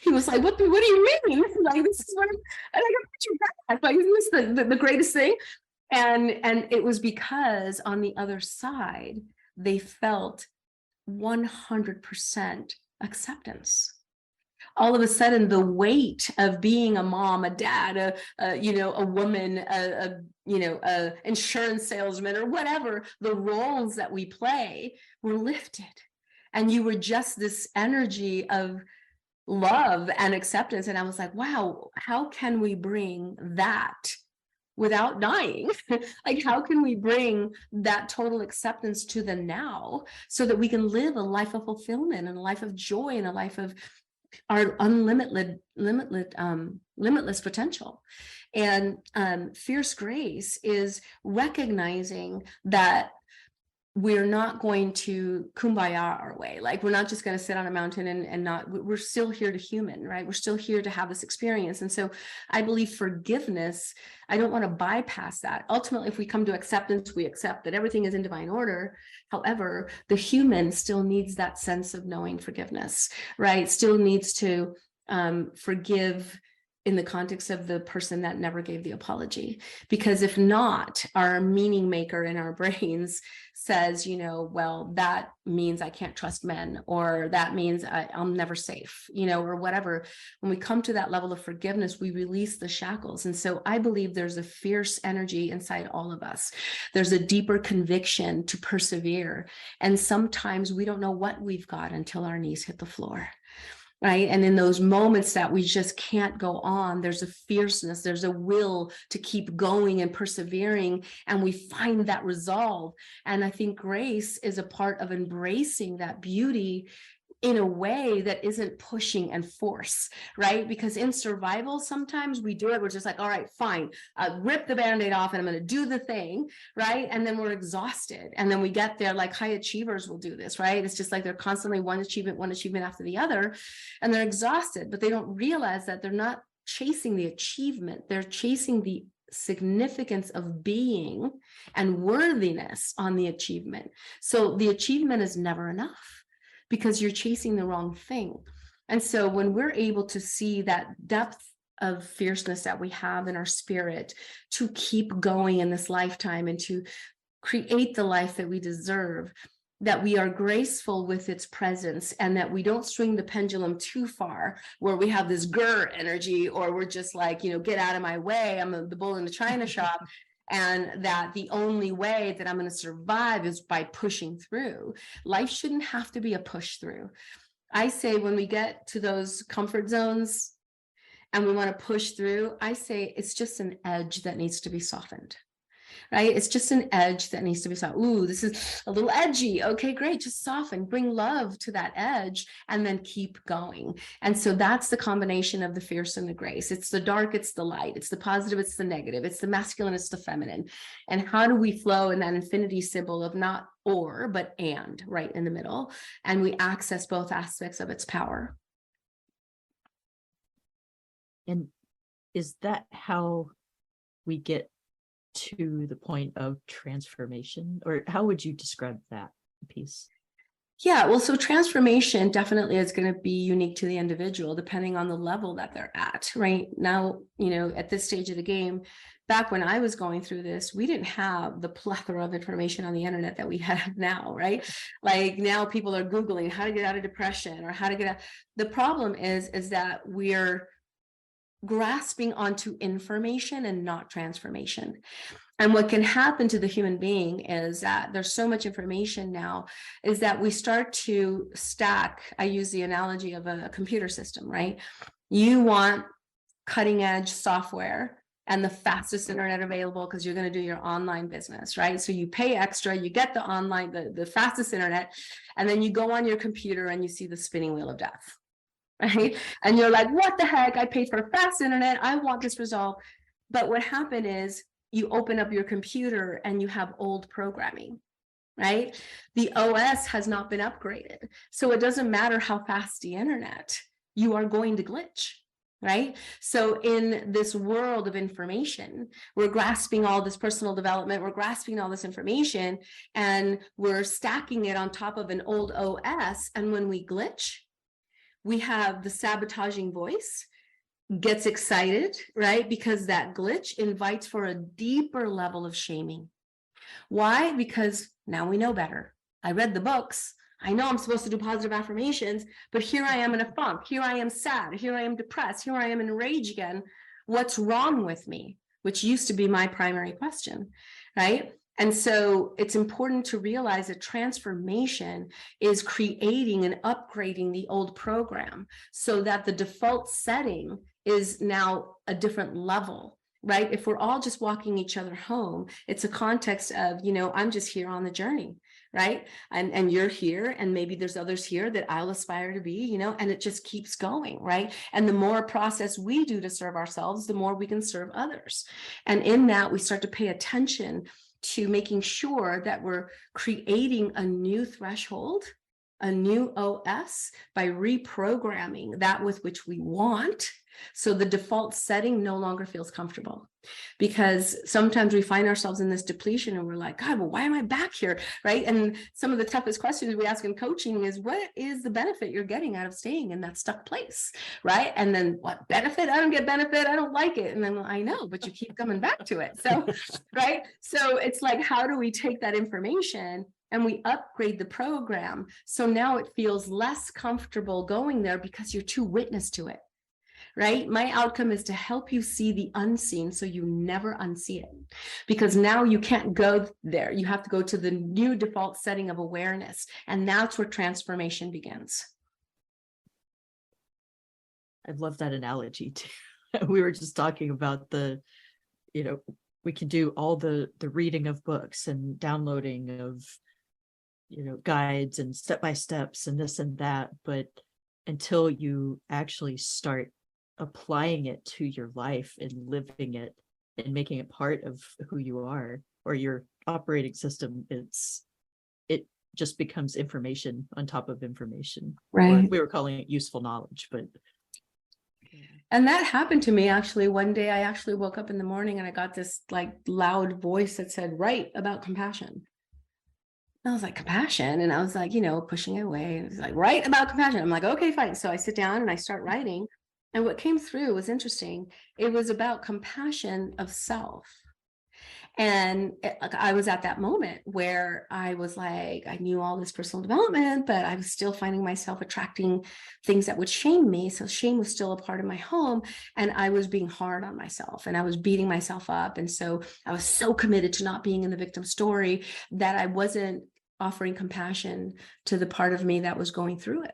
He was like, what do you mean? This is what and I got put you back. Like, isn't this the greatest thing? And it was because on the other side, they felt 100% acceptance. All of a sudden, the weight of being a mom, a dad, a woman, a insurance salesman, or whatever the roles that we play were lifted. And you were just this energy of love and acceptance. And I was like, wow, how can we bring that without dying? Like, how can we bring that total acceptance to the now so that we can live a life of fulfillment and a life of joy and a life of our limitless potential? And fierce grace is recognizing that we're not going to kumbaya our way. Like, we're not just going to sit on a mountain and not, we're still here to human, right? We're still here to have this experience. And so I believe forgiveness, I don't want to bypass that. Ultimately, if we come to acceptance, we accept that everything is in divine order. However, the human still needs that sense of knowing forgiveness, right? Still needs to forgive in the context of the person that never gave the apology. Because if not, our meaning maker in our brains says, well, that means I can't trust men, or that means I'm never safe, or whatever. When we come to that level of forgiveness, we release the shackles. And so I believe there's a fierce energy inside all of us. There's a deeper conviction to persevere. And sometimes we don't know what we've got until our knees hit the floor. Right. And in those moments that we just can't go on, there's a fierceness, there's a will to keep going and persevering. And we find that resolve. And I think grace is a part of embracing that beauty in a way that isn't pushing and force, right? Because in survival, sometimes we do it, we're just like, all right, fine, rip the Band-Aid off and I'm going to do the thing, right? And then we're exhausted. And then we get there, like high achievers will do this, right? It's just like they're constantly one achievement after the other, and they're exhausted, but they don't realize that they're not chasing the achievement. They're chasing the significance of being and worthiness on the achievement. So the achievement is never enough, because you're chasing the wrong thing. And so when we're able to see that depth of fierceness that we have in our spirit to keep going in this lifetime and to create the life that we deserve, that we are graceful with its presence, and that we don't swing the pendulum too far where we have this grr energy, or we're just like, get out of my way, I'm the bull in the china shop. And that the only way that I'm going to survive is by pushing through. Life shouldn't have to be a push through. I say when we get to those comfort zones and we want to push through, I say it's just an edge that needs to be softened. Right? It's just an edge that needs to be softened. Ooh, this is a little edgy. Okay, great. Just soften, bring love to that edge, and then keep going. And so that's the combination of the fierce and the grace. It's the dark, it's the light, it's the positive, it's the negative, it's the masculine, it's the feminine. And how do we flow in that infinity symbol of not or, but and, right in the middle? And we access both aspects of its power. And is that how we get to the point of transformation? Or how would you describe that piece? Yeah, well, so transformation definitely is going to be unique to the individual, depending on the level that they're at. Right now, at this stage of the game, back when I was going through this, we didn't have the plethora of information on the internet that we have now, right? Like, now people are Googling how to get out of depression or how to get out. The problem is that we're grasping onto information and not transformation. And what can happen to the human being is that there's so much information now, is that we start to stack. I use the analogy of a computer system, right? You want cutting edge software and the fastest internet available because you're going to do your online business, right? So you pay extra, you get the online, the fastest internet, and then you go on your computer and you see the spinning wheel of death. Right? And you're like, what the heck? I paid for fast internet. I want this result. But what happened is you open up your computer and you have old programming, right? The OS has not been upgraded. So it doesn't matter how fast the internet, you are going to glitch, right? So in this world of information, we're grasping all this personal development, we're grasping all this information, and we're stacking it on top of an old OS. And when we glitch, we have the sabotaging voice gets excited, right? Because that glitch invites for a deeper level of shaming. Why? Because now we know better. I read the books. I know I'm supposed to do positive affirmations, but here I am in a funk. Here I am sad. Here I am depressed. Here I am in rage again. What's wrong with me? Which used to be my primary question, right? And so it's important to realize that transformation is creating and upgrading the old program so that the default setting is now a different level, right? If we're all just walking each other home, it's a context of, I'm just here on the journey, right? And you're here, and maybe there's others here that I'll aspire to be, and it just keeps going, right? And the more process we do to serve ourselves, the more we can serve others. And in that, we start to pay attention to making sure that we're creating a new threshold, a new OS, by reprogramming that with which we want. So the default setting no longer feels comfortable, because sometimes we find ourselves in this depletion and we're like, God, well, why am I back here? Right. And some of the toughest questions we ask in coaching is, what is the benefit you're getting out of staying in that stuck place? Right. And then what benefit? I don't get benefit. I don't like it. And then I know, but you keep coming back to it. So, right. So it's like, how do we take that information and we upgrade the program so now it feels less comfortable going there because you're too witness to it? Right? My outcome is to help you see the unseen so you never unsee it, because now you can't go there. You have to go to the new default setting of awareness, and that's where transformation begins. I love that analogy too. We were just talking about we can do all the reading of books and downloading of, guides and step-by-steps and this and that, but until you actually start applying it to your life and living it and making it part of who you are or your operating system, it just becomes information on top of information. Right. Or we were calling it useful knowledge, but. And that happened to me actually. One day I actually woke up in the morning and I got this like loud voice that said, write about compassion. And I was like, compassion? And I was like, pushing it away. It was like, write about compassion. I'm like, okay, fine. So I sit down and I start writing. And what came through was interesting. It was about compassion of self. And I was at that moment where I was like, I knew all this personal development, but I was still finding myself attracting things that would shame me. So shame was still a part of my home. And I was being hard on myself and I was beating myself up. And so I was so committed to not being in the victim story that I wasn't offering compassion to the part of me that was going through it.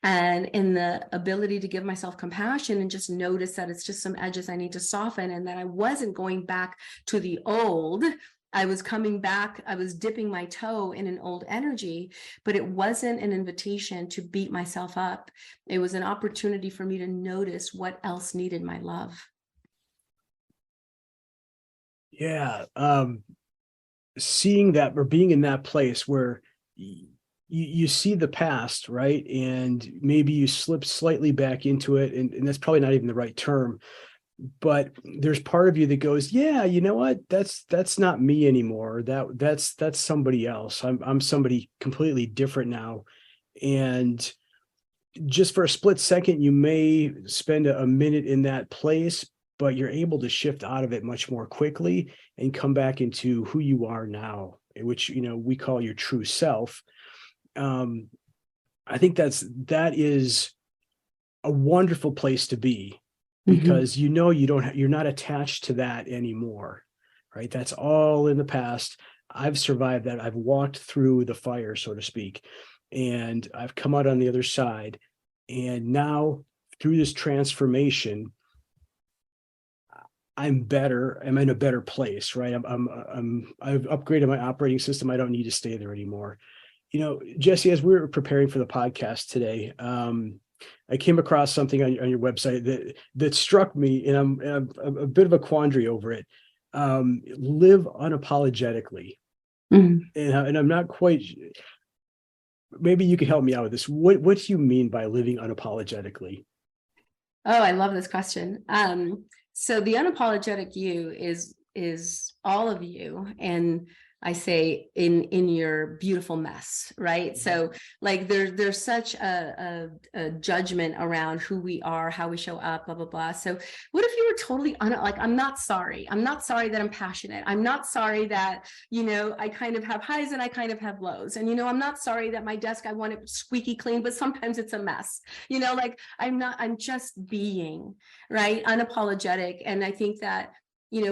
And in the ability to give myself compassion and just notice that it's just some edges I need to soften, and that I wasn't going back to the old. I was coming back, I was dipping my toe in an old energy, but it wasn't an invitation to beat myself up. It was an opportunity for me to notice what else needed my love. Yeah. Seeing that, or being in that place where you see the past, right? And maybe you slip slightly back into it. And that's probably not even the right term, but there's part of you that goes, yeah, you know what? That's not me anymore. That's somebody else. I'm somebody completely different now. And just for a split second, you may spend a minute in that place, but you're able to shift out of it much more quickly and come back into who you are now, which, we call your true self. I think that is a wonderful place to be, because you're not attached to that anymore, right? That's all in the past. I've survived that. I've walked through the fire, so to speak, and I've come out on the other side. And now through this transformation, I'm better. I'm in a better place, right? I've upgraded my operating system. I don't need to stay there anymore. Jessie, as we were preparing for the podcast today, I came across something on your website that struck me, and I'm a bit of a quandary over it. Live unapologetically, Mhm. and I'm not quite. Maybe you could help me out with this. What do you mean by living unapologetically? Oh, I love this question. So the unapologetic you is all of you, and I say in your beautiful mess, right? So like there's such a judgment around who we are, how we show up, blah blah blah. So what if you were totally like, I'm not sorry. I'm not sorry that I'm passionate. I'm not sorry that I kind of have highs and I kind of have lows. And I'm not sorry that my desk, I want it squeaky clean, but sometimes it's a mess. Like I'm just being, right? Unapologetic. And I think that,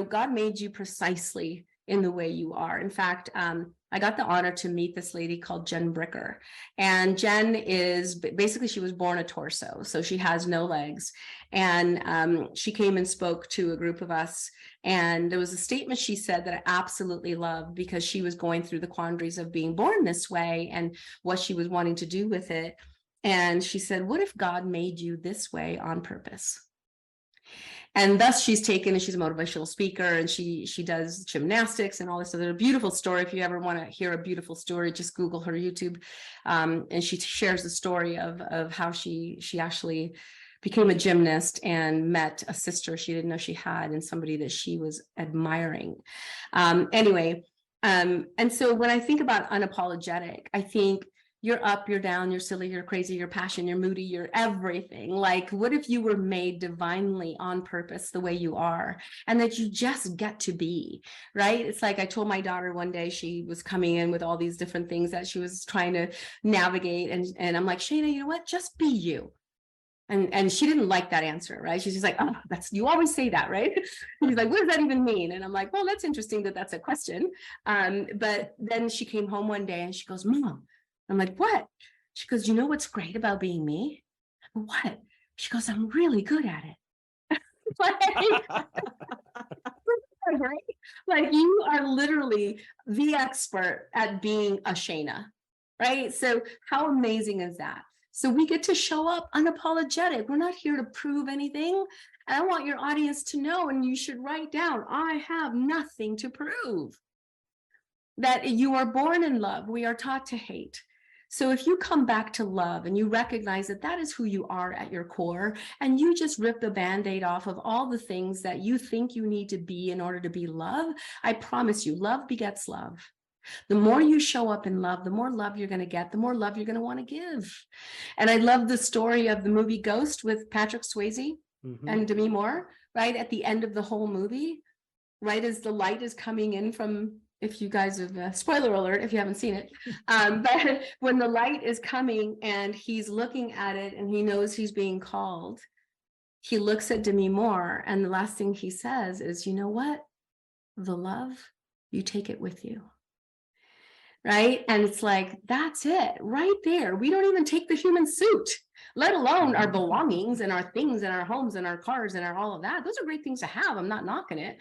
God made you precisely in the way you are. In fact, I got the honor to meet this lady called Jen Bricker. And Jen is basically, she was born a torso. So she has no legs. And she came and spoke to a group of us. And there was a statement she said that I absolutely loved, because she was going through the quandaries of being born this way and what she was wanting to do with it. And she said, what if God made you this way on purpose? And thus she's taken, and she's a motivational speaker, and she does gymnastics and all this other beautiful story. If you ever want to hear a beautiful story, just Google her YouTube. And she shares the story of how she actually became a gymnast and met a sister she didn't know she had, and somebody that she was admiring. Anyway, and so when I think about unapologetic, I think you're up, you're down, you're silly, you're crazy, you're passionate, you're moody, you're everything. Like, what if you were made divinely on purpose the way you are, and that you just get to be, right? It's like I told my daughter one day, she was coming in with all these different things that she was trying to navigate. And I'm like, Shayna, you know what? Just be you. And she didn't like that answer, right? She's just like, oh, you always say that, right? She's like, what does that even mean? And I'm like, well, that's interesting that that's a question. But then she came home one day and she goes, Mom, I'm like, what? She goes, you know what's great about being me? What? She goes, I'm really good at it. Like, right? Like, you are literally the expert at being a Shayna, right? So how amazing is that? So we get to show up unapologetic. We're not here to prove anything. And I want your audience to know, and you should write down, I have nothing to prove. That you are born in love. We are taught to hate. So if you come back to love and you recognize that that is who you are at your core, and you just rip the Band-Aid off of all the things that you think you need to be in order to be love, I promise you, love begets love. The more you show up in love, the more love you're going to get, the more love you're going to want to give. And I love the story of the movie Ghost with Patrick Swayze and Demi Moore, right? At the end of the whole movie, right as the light is coming in from, if you guys have, spoiler alert if you haven't seen it, but when the light is coming and he's looking at it and he knows he's being called, he looks at Demi Moore, and the last thing he says is, you know what? The love, you take it with you. Right? And it's like, that's it right there. We don't even take the human suit, let alone our belongings and our things and our homes and our cars and our all of that. Those are great things to have. I'm not knocking it.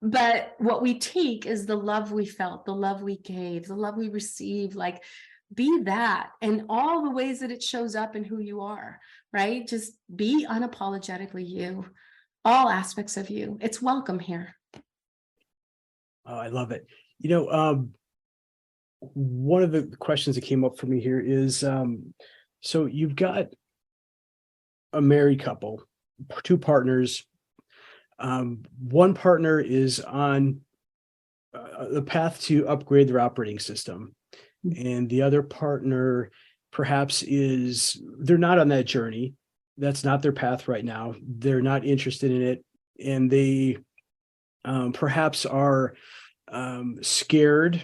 But what we take is the love we felt, the love we gave, the love we received. Like, be that in all the ways that it shows up in who you are, right? Just be unapologetically you, all aspects of you. It's welcome here. Oh, I love it. One of the questions that came up for me here is, so you've got a married couple, two partners. One partner is on the path to upgrade their operating system, and the other partner perhaps they're not on that journey. That's not their path right now. They're not interested in it, and they perhaps are scared,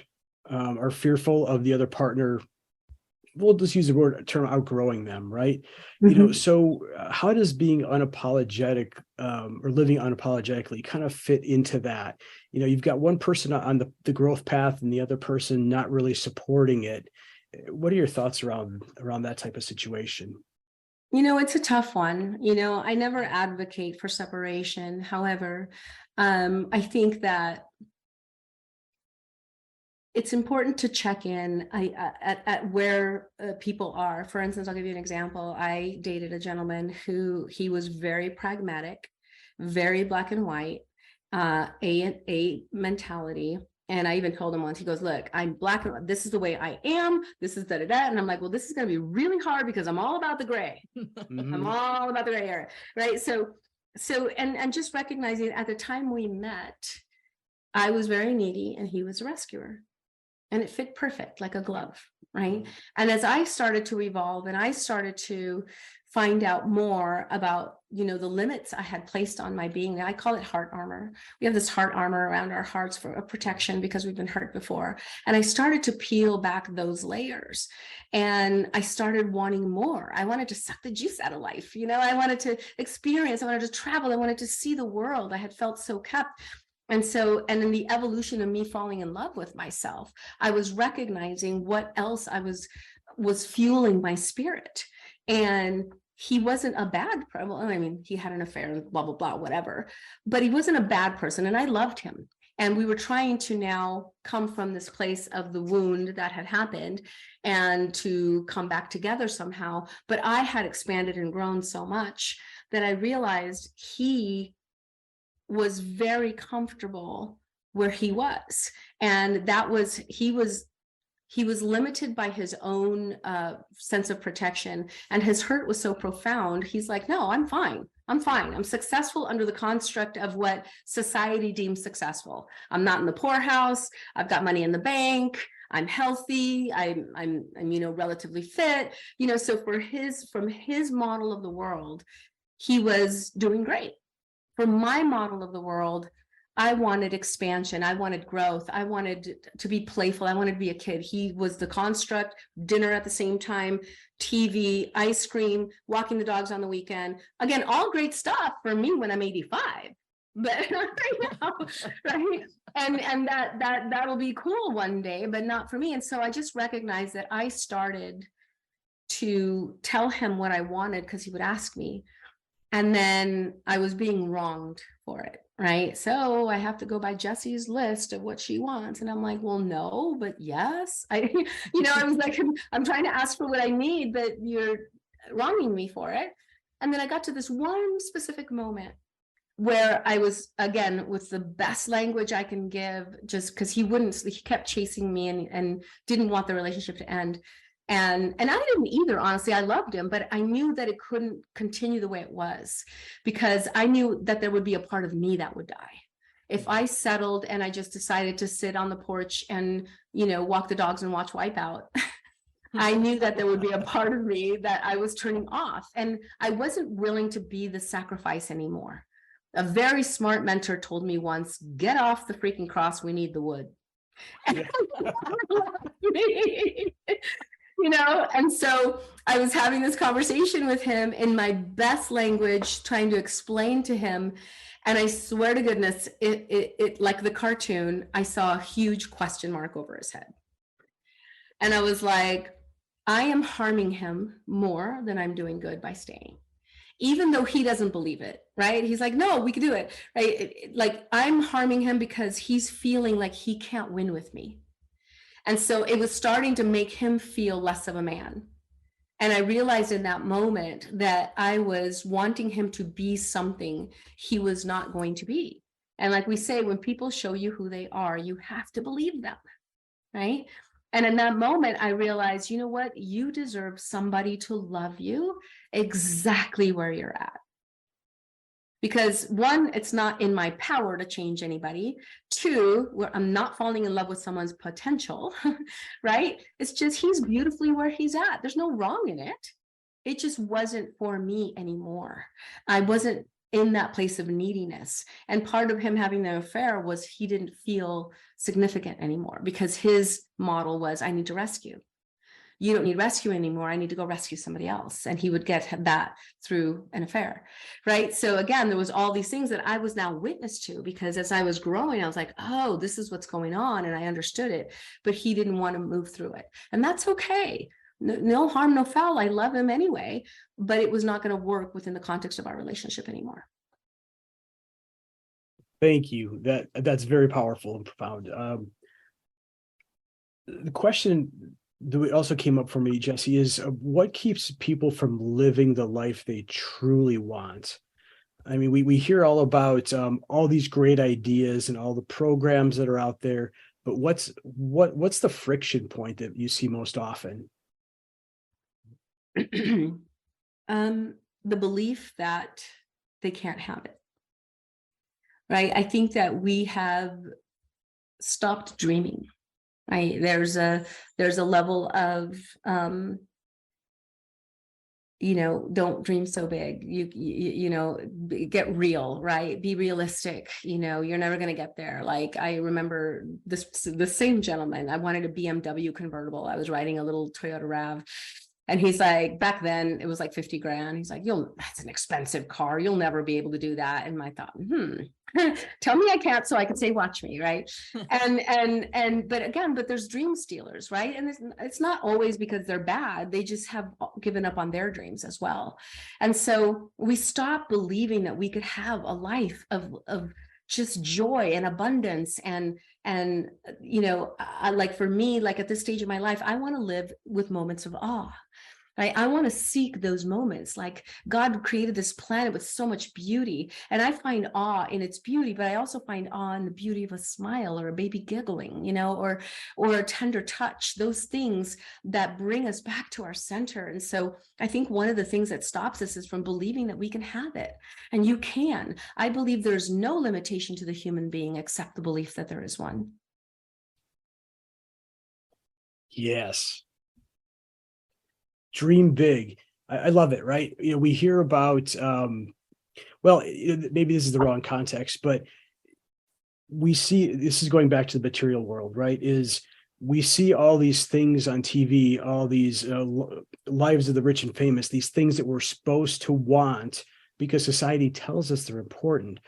are fearful of the other partner. We'll just use the term outgrowing them, right? So how does being unapologetic or living unapologetically kind of fit into that? You've got one person on the growth path and the other person not really supporting it. What are your thoughts around that type of situation? It's a tough one. I never advocate for separation. However, I think that it's important to check in at where people are. For instance, I'll give you an example. I dated a gentleman who he was very pragmatic, very black and white, a mentality. And I even told him once, he goes, look, I'm black and white. This is the way I am. This is da da da. And I'm like, well, this is going to be really hard because I'm all about the gray. I'm all about the gray area, right? So and just recognizing at the time we met, I was very needy and he was a rescuer. And it fit perfect like a glove, right? And as I started to evolve and I started to find out more about, the limits I had placed on my being, I call it heart armor. We have this heart armor around our hearts for a protection because we've been hurt before. And I started to peel back those layers and I started wanting more. I wanted to suck the juice out of life. I wanted to experience, I wanted to travel, I wanted to see the world. I had felt so kept. And in the evolution of me falling in love with myself, I was recognizing what else I was fueling my spirit. And he wasn't a bad person. Well, I mean, he had an affair and blah, blah, blah, whatever, but he wasn't a bad person. And I loved him. And we were trying to now come from this place of the wound that had happened and to come back together somehow. But I had expanded and grown so much that I realized he was very comfortable where he was. And he was limited by his own sense of protection. And his hurt was so profound. He's like, no, I'm fine. I'm successful under the construct of what society deems successful. I'm not in the poorhouse. I've got money in the bank. I'm healthy. I'm relatively fit, so from his model of the world, he was doing great. For my model of the world, I wanted expansion. I wanted growth. I wanted to be playful. I wanted to be a kid. He was the construct, dinner at the same time, TV, ice cream, walking the dogs on the weekend. Again, all great stuff for me when I'm 85, but right now, right? And that'll be cool one day, but not for me. And so I just recognized that I started to tell him what I wanted because he would ask me. And then I was being wronged for it, right? So I have to go by Jessie's list of what she wants. And I'm like, well, no, but yes. I was like, I'm trying to ask for what I need, but you're wronging me for it. And then I got to this one specific moment where I was, again, with the best language I can give, just because he kept chasing me and didn't want the relationship to end. And I didn't either, honestly. I loved him, but I knew that it couldn't continue the way it was because I knew that there would be a part of me that would die. If I settled and I just decided to sit on the porch and, walk the dogs and watch Wipeout, I knew that there would be a part of me that I was turning off. And I wasn't willing to be the sacrifice anymore. A very smart mentor told me once, get off the freaking cross. We need the wood. And so I was having this conversation with him in my best language, trying to explain to him. And I swear to goodness, it like the cartoon, I saw a huge question mark over his head. And I was like, I am harming him more than I'm doing good by staying, even though he doesn't believe it, right? He's like, no, we could do it, right? Like I'm harming him because he's feeling like he can't win with me. And so it was starting to make him feel less of a man. And I realized in that moment that I was wanting him to be something he was not going to be. And like we say, when people show you who they are, you have to believe them, right? And in that moment, I realized, you know what? You deserve somebody to love you exactly where you're at. Because one, it's not in my power to change anybody. Two, I'm not falling in love with someone's potential, right? It's just he's beautifully where he's at. There's no wrong in it. It just wasn't for me anymore. I wasn't in that place of neediness. And part of him having the affair was he didn't feel significant anymore because his model was, I need to rescue. You don't need rescue anymore. I need to go rescue somebody else. And he would get that through an affair, right? So again, there was all these things that I was now witness to because as I was growing, I was like, oh, this is what's going on. And I understood it, but he didn't want to move through it. And that's okay. No harm, no foul. I love him anyway, but it was not going to work within the context of our relationship anymore. Thank you. That's very powerful and profound. The question that also came up for me, Jessie, is what keeps people from living the life they truly want? I mean, we hear all about all these great ideas and all the programs that are out there, but what's the friction point that you see most often? The belief that they can't have it, right? I think that we have stopped dreaming, right? There's a level of don't dream so big. Get real, right? Be realistic. You're never going to get there. Like, I remember the same gentleman, I wanted a BMW convertible. I was riding a little Toyota RAV. And he's like, back then it was like 50 grand. He's like, that's an expensive car. You'll never be able to do that. And I thought, tell me I can't, so I could say, watch me. Right. But there's dream stealers, right? And it's not always because they're bad. They just have given up on their dreams as well. And so we stop believing that we could have a life of just joy and abundance. Like for me, like at this stage of my life, I want to live with moments of awe. Right? I want to seek those moments. Like, God created this planet with so much beauty, and I find awe in its beauty, but I also find awe in the beauty of a smile or a baby giggling, or a tender touch, those things that bring us back to our center. And so I think one of the things that stops us is from believing that we can have it. And you can. I believe there's no limitation to the human being except the belief that there is one. Yes. Dream big. I love it, right? We hear about, maybe this is the wrong context, but we see, this is going back to the material world, right? Is we see all these things on TV, all these lives of the rich and famous, these things that we're supposed to want because society tells us they're important.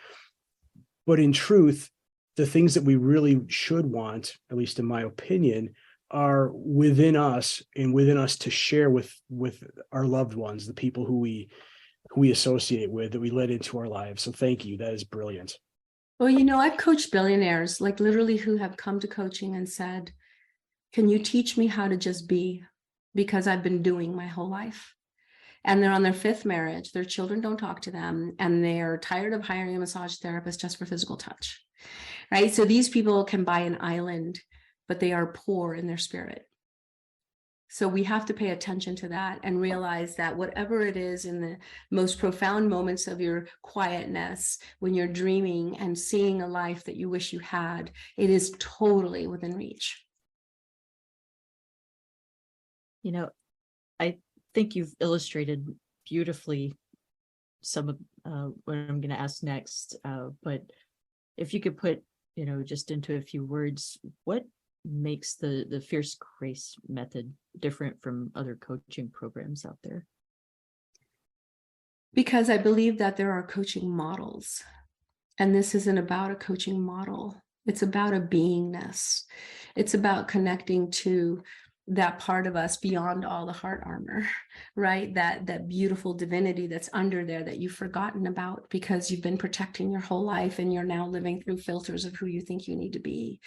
But in truth, the things that we really should want, at least in my opinion, are within us and within us to share with our loved ones, the people who we associate with, that we let into our lives. So thank you. That is brilliant. Well, I've coached billionaires, like literally, who have come to coaching and said, can you teach me how to just be? Because I've been doing my whole life. And they're on their 5th marriage. Their children don't talk to them, and they're tired of hiring a massage therapist just for physical touch. Right? So these people can buy an island, but they are poor in their spirit. So we have to pay attention to that and realize that whatever it is in the most profound moments of your quietness, when you're dreaming and seeing a life that you wish you had, it is totally within reach. I think you've illustrated beautifully some of what I'm going to ask next. But if you could put, just into a few words, what makes the Fierce Grace method different from other coaching programs out there? Because I believe that there are coaching models, and this isn't about a coaching model. It's about a beingness. It's about connecting to that part of us beyond all the heart armor, right? That beautiful divinity that's under there that you've forgotten about because you've been protecting your whole life, and you're now living through filters of who you think you need to be.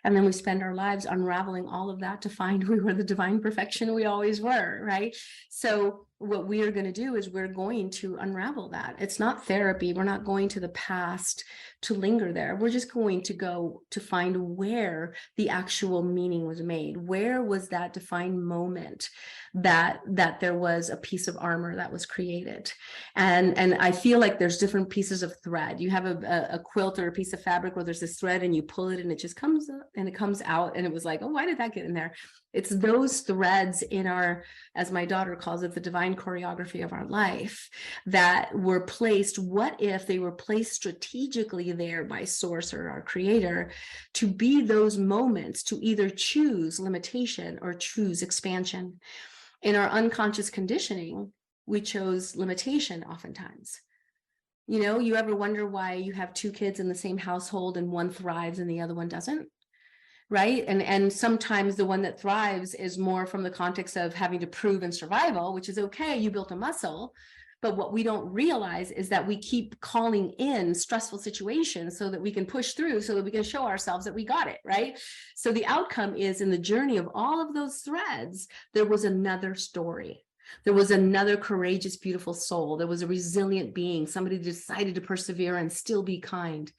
And then we spend our lives unraveling all of that to find we were the divine perfection we always were, right? So what we are going to do is we're going to unravel that. It's not therapy. We're not going to the past to linger there. We're just going to go to find where the actual meaning was made. Where was that defined moment that there was a piece of armor that was created? And I feel like there's different pieces of thread. You have a quilt or a piece of fabric where there's this thread, and you pull it and it just comes up and it comes out. And it was like, oh, why did that get in there? It's those threads in our, as my daughter calls it, the divine choreography of our life, that were placed. What if they were placed strategically there by source or our creator to be those moments to either choose limitation or choose expansion? In our unconscious conditioning, we chose limitation oftentimes. You ever wonder why you have 2 kids in the same household and one thrives and the other one doesn't? Right. And sometimes the one that thrives is more from the context of having to prove in survival, which is okay. You built a muscle, But what we don't realize is that we keep calling in stressful situations so that we can push through, so that we can show ourselves that we got it, right? So the outcome is, in the journey of all of those threads, there was another story. There was another courageous, beautiful soul. There was a resilient being, somebody decided to persevere and still be kind.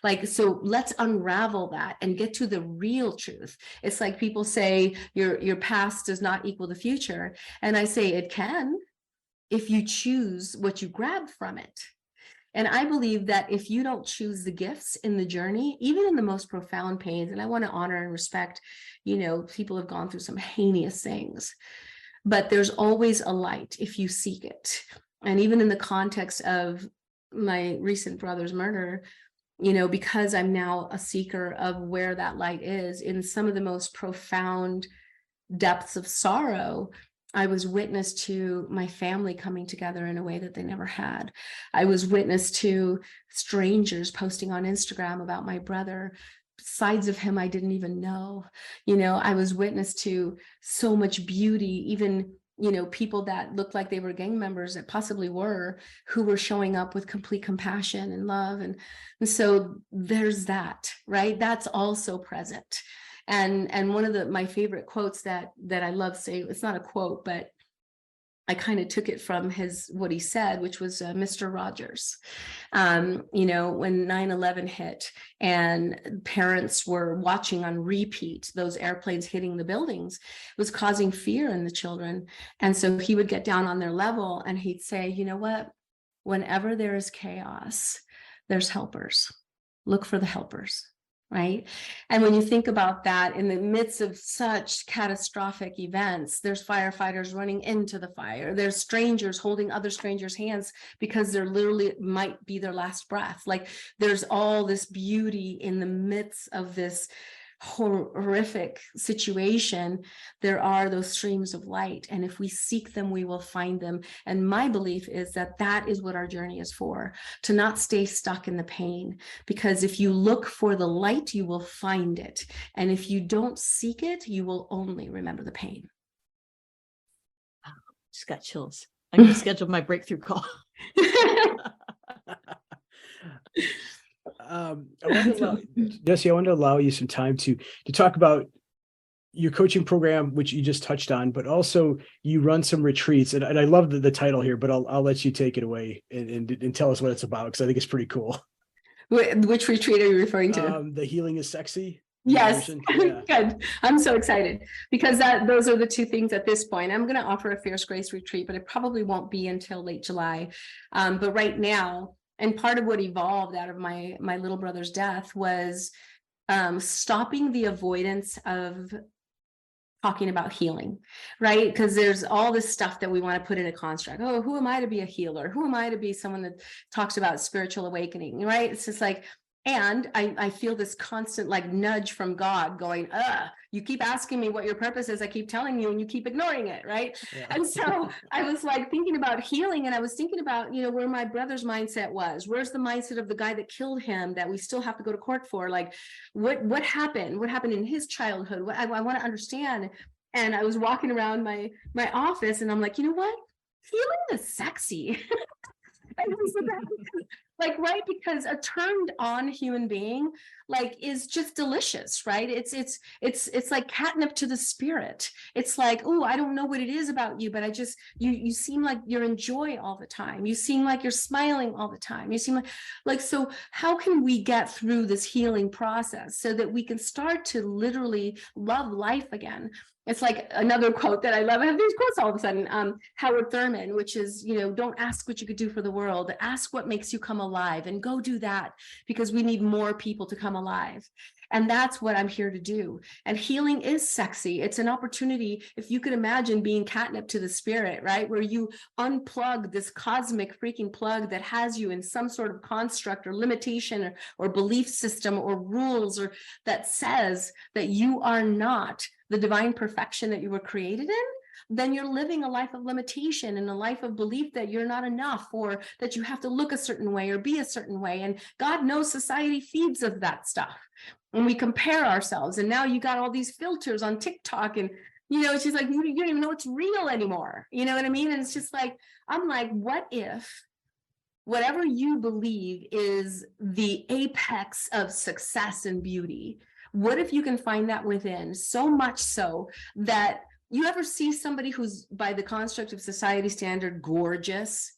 Like, so let's unravel that and get to the real truth. It's like people say your past does not equal the future. And I say it can, if you choose what you grab from it. And I believe that if you don't choose the gifts in the journey, even in the most profound pains, and I want to honor and respect, people have gone through some heinous things, but there's always a light if you seek it. And even in the context of my recent brother's murder, because I'm now a seeker of where that light is, in some of the most profound depths of sorrow, I was witness to my family coming together in a way that they never had. I was witness to strangers posting on Instagram about my brother, sides of him I didn't even know. I was witness to so much beauty, even people that looked like they were gang members, that possibly were, who were showing up with complete compassion and love. And so there's that, right? That's also present. And one of my favorite quotes that I love saying, it's not a quote, but I kind of took it from what he said, which was Mr. Rogers. When 9/11 hit and parents were watching on repeat those airplanes hitting the buildings, it was causing fear in the children. And so he would get down on their level and he'd say, you know what? Whenever there is chaos, there's helpers. Look for the helpers. Right. And when you think about that, in the midst of such catastrophic events, there's firefighters running into the fire. There's strangers holding other strangers' hands because they're literally might be their last breath. Like, there's all this beauty in the midst of this horrific situation. There are those streams of light, and if we seek them, we will find them. And my belief is that that is what our journey is for, to not stay stuck in the pain, because if you look for the light, you will find it, and if you don't seek it, you will only remember the pain. Just got chills. I'm going to schedule my breakthrough call. Jessie, I want to allow you some time to talk about your coaching program, which you just touched on, but also you run some retreats, and I love the title here, but I'll let you take it away and tell us what it's about, because I think it's pretty cool. Which retreat are you referring to? The Healing is Sexy. Yes. Yeah. Good. I'm so excited, because those are the two things at this point. I'm going to offer a Fierce Grace retreat, but it probably won't be until late July. But right now, and part of what evolved out of my little brother's death was stopping the avoidance of talking about healing, right? Because there's all this stuff that we want to put in a construct. Oh, who am I to be a healer? Who am I to be someone that talks about spiritual awakening, right? It's just like, and I feel this constant like nudge from God going, you keep asking me what your purpose is. I keep telling you and you keep ignoring it, right? Yeah. And so I was like thinking about healing, and I was thinking about, where my brother's mindset was. Where's the mindset of the guy that killed him that we still have to go to court for? Like, what happened? What happened in his childhood? I want to understand. And I was walking around my office, and I'm like, you know what? Healing is sexy. Like, right, because a turned on human being is just delicious, right? It's like catnip to the spirit. It's like, oh, I don't know what it is about you, but I just you seem like you're in joy all the time. You seem like you're smiling all the time. You seem like so how can we get through this healing process so that we can start to literally love life again? It's like another quote that I love. I have these quotes all of a sudden. Howard Thurman, which is, don't ask what you could do for the world. Ask what makes you come alive, and go do that, because we need more people to come alive. And that's what I'm here to do. And healing is sexy. It's an opportunity, if you could imagine being catnip to the spirit, right? Where you unplug this cosmic freaking plug that has you in some sort of construct or limitation or belief system or rules, or that says that you are not the divine perfection that you were created in, then you're living a life of limitation and a life of belief that you're not enough, or that you have to look a certain way or be a certain way. And God knows society feeds us that stuff. And we compare ourselves. And now you got all these filters on TikTok, and She's like, you don't even know what's real anymore. You know what I mean? And it's just like, I'm like, what if whatever you believe is the apex of success and beauty, what if you can find that within, so much so that you ever see somebody who's by the construct of society standard gorgeous,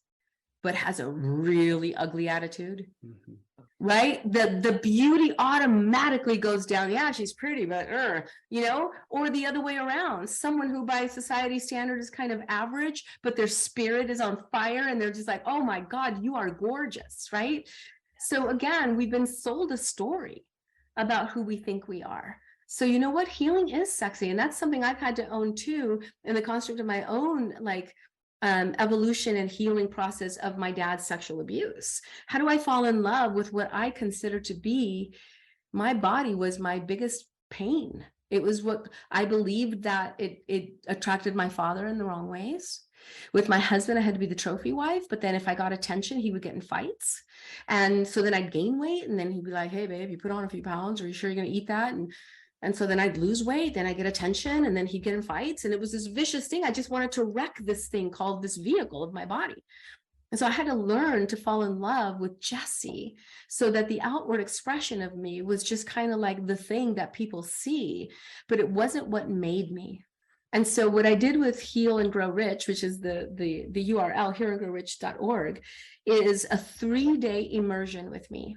but has a really ugly attitude? Mm-hmm. Right? The beauty automatically goes down. Yeah, she's pretty, but or the other way around. Someone who by society standard is kind of average, but their spirit is on fire and they're just like, oh my God, you are gorgeous, right? So again, we've been sold a story about who we think we are. So you know what? Healing is sexy. And that's something I've had to own too in the construct of my own evolution and healing process of my dad's sexual abuse. How do I fall in love with what I consider to be my body was my biggest pain? It was what I believed that it attracted my father in the wrong ways. With my husband, I had to be the trophy wife, but then if I got attention, he would get in fights. And so then I'd gain weight and then he'd be like, hey babe, you put on a few pounds, are you sure you're going to eat that? And so then I'd lose weight, then I get attention, and then he'd get in fights. And it was this vicious thing. I just wanted to wreck this thing called this vehicle of my body. And so I had to learn to fall in love with Jessie so that the outward expression of me was just kind of like the thing that people see, but it wasn't what made me. And so what I did with Heal and Grow Rich, which is the URL, healandgrowrich.org, is a 3-day immersion with me.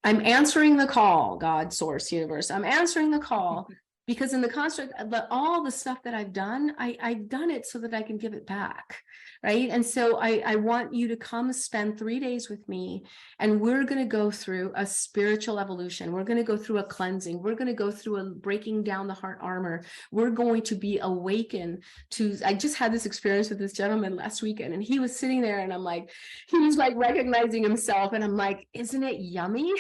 I'm answering the call, God, source, universe. I'm answering the call because in the construct, all the stuff that I've done, I've done it so that I can give it back, right? And so I want you to come spend 3 days with me, and we're going to go through a spiritual evolution. We're going to go through a cleansing. We're going to go through a breaking down the heart armor. We're going to be awakened to, I just had this experience with this gentleman last weekend, and he was sitting there and I'm like, he was like recognizing himself, and I'm like, isn't it yummy?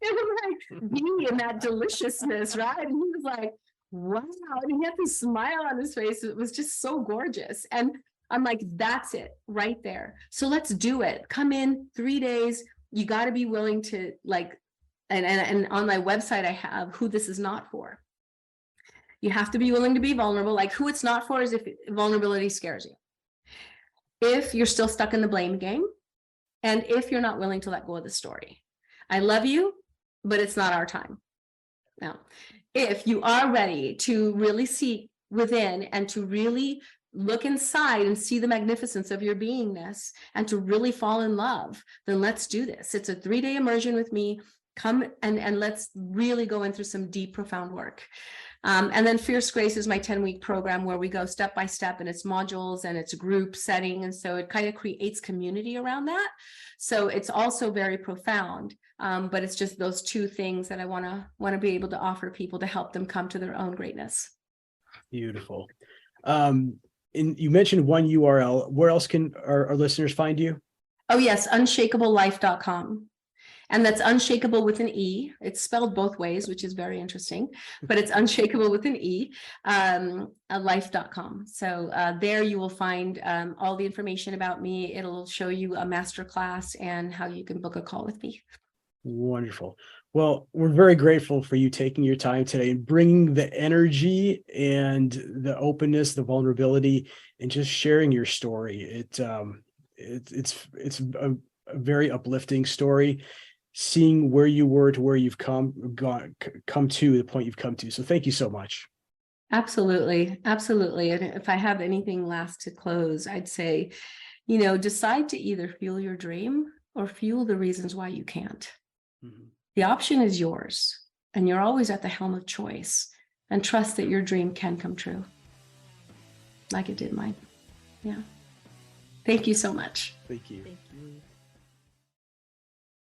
And I'm like, being in that deliciousness, right? And he was like, wow. And he had this smile on his face. It was just so gorgeous. And I'm like, that's it right there. So let's do it. Come in 3 days. You got to be willing to and on my website, I have who this is not for. You have to be willing to be vulnerable. Like who it's not for is if vulnerability scares you. If you're still stuck in the blame game, and if you're not willing to let go of the story. I love you, but it's not our time. Now, if you are ready to really see within and to really look inside and see the magnificence of your beingness and to really fall in love, then let's do this. It's a 3-day immersion with me. Come and let's really go in through some deep, profound work. And then Fierce Grace is my 10-week program where we go step by step, and it's modules and it's group setting. And so it kind of creates community around that. So it's also very profound. But it's just those two things that I want to be able to offer people to help them come to their own greatness. Beautiful. And you mentioned one URL. Where else can our listeners find you? Oh, yes. Unshakablelife.com. And that's unshakable with an E. It's spelled both ways, which is very interesting, but it's unshakable with an E, life.com. So there you will find all the information about me. It'll show you a masterclass and how you can book a call with me. Wonderful. Well, we're very grateful for you taking your time today and bringing the energy and the openness, the vulnerability, and just sharing your story. It's a very uplifting story, seeing where you were to where you've come to the point you've come to. So thank you so much. Absolutely. Absolutely. And if I have anything last to close, I'd say, decide to either fuel your dream or fuel the reasons why you can't. Mm-hmm. The option is yours, and you're always at the helm of choice, and trust that your dream can come true like it did mine. Yeah. Thank you so much. Thank you. Thank you.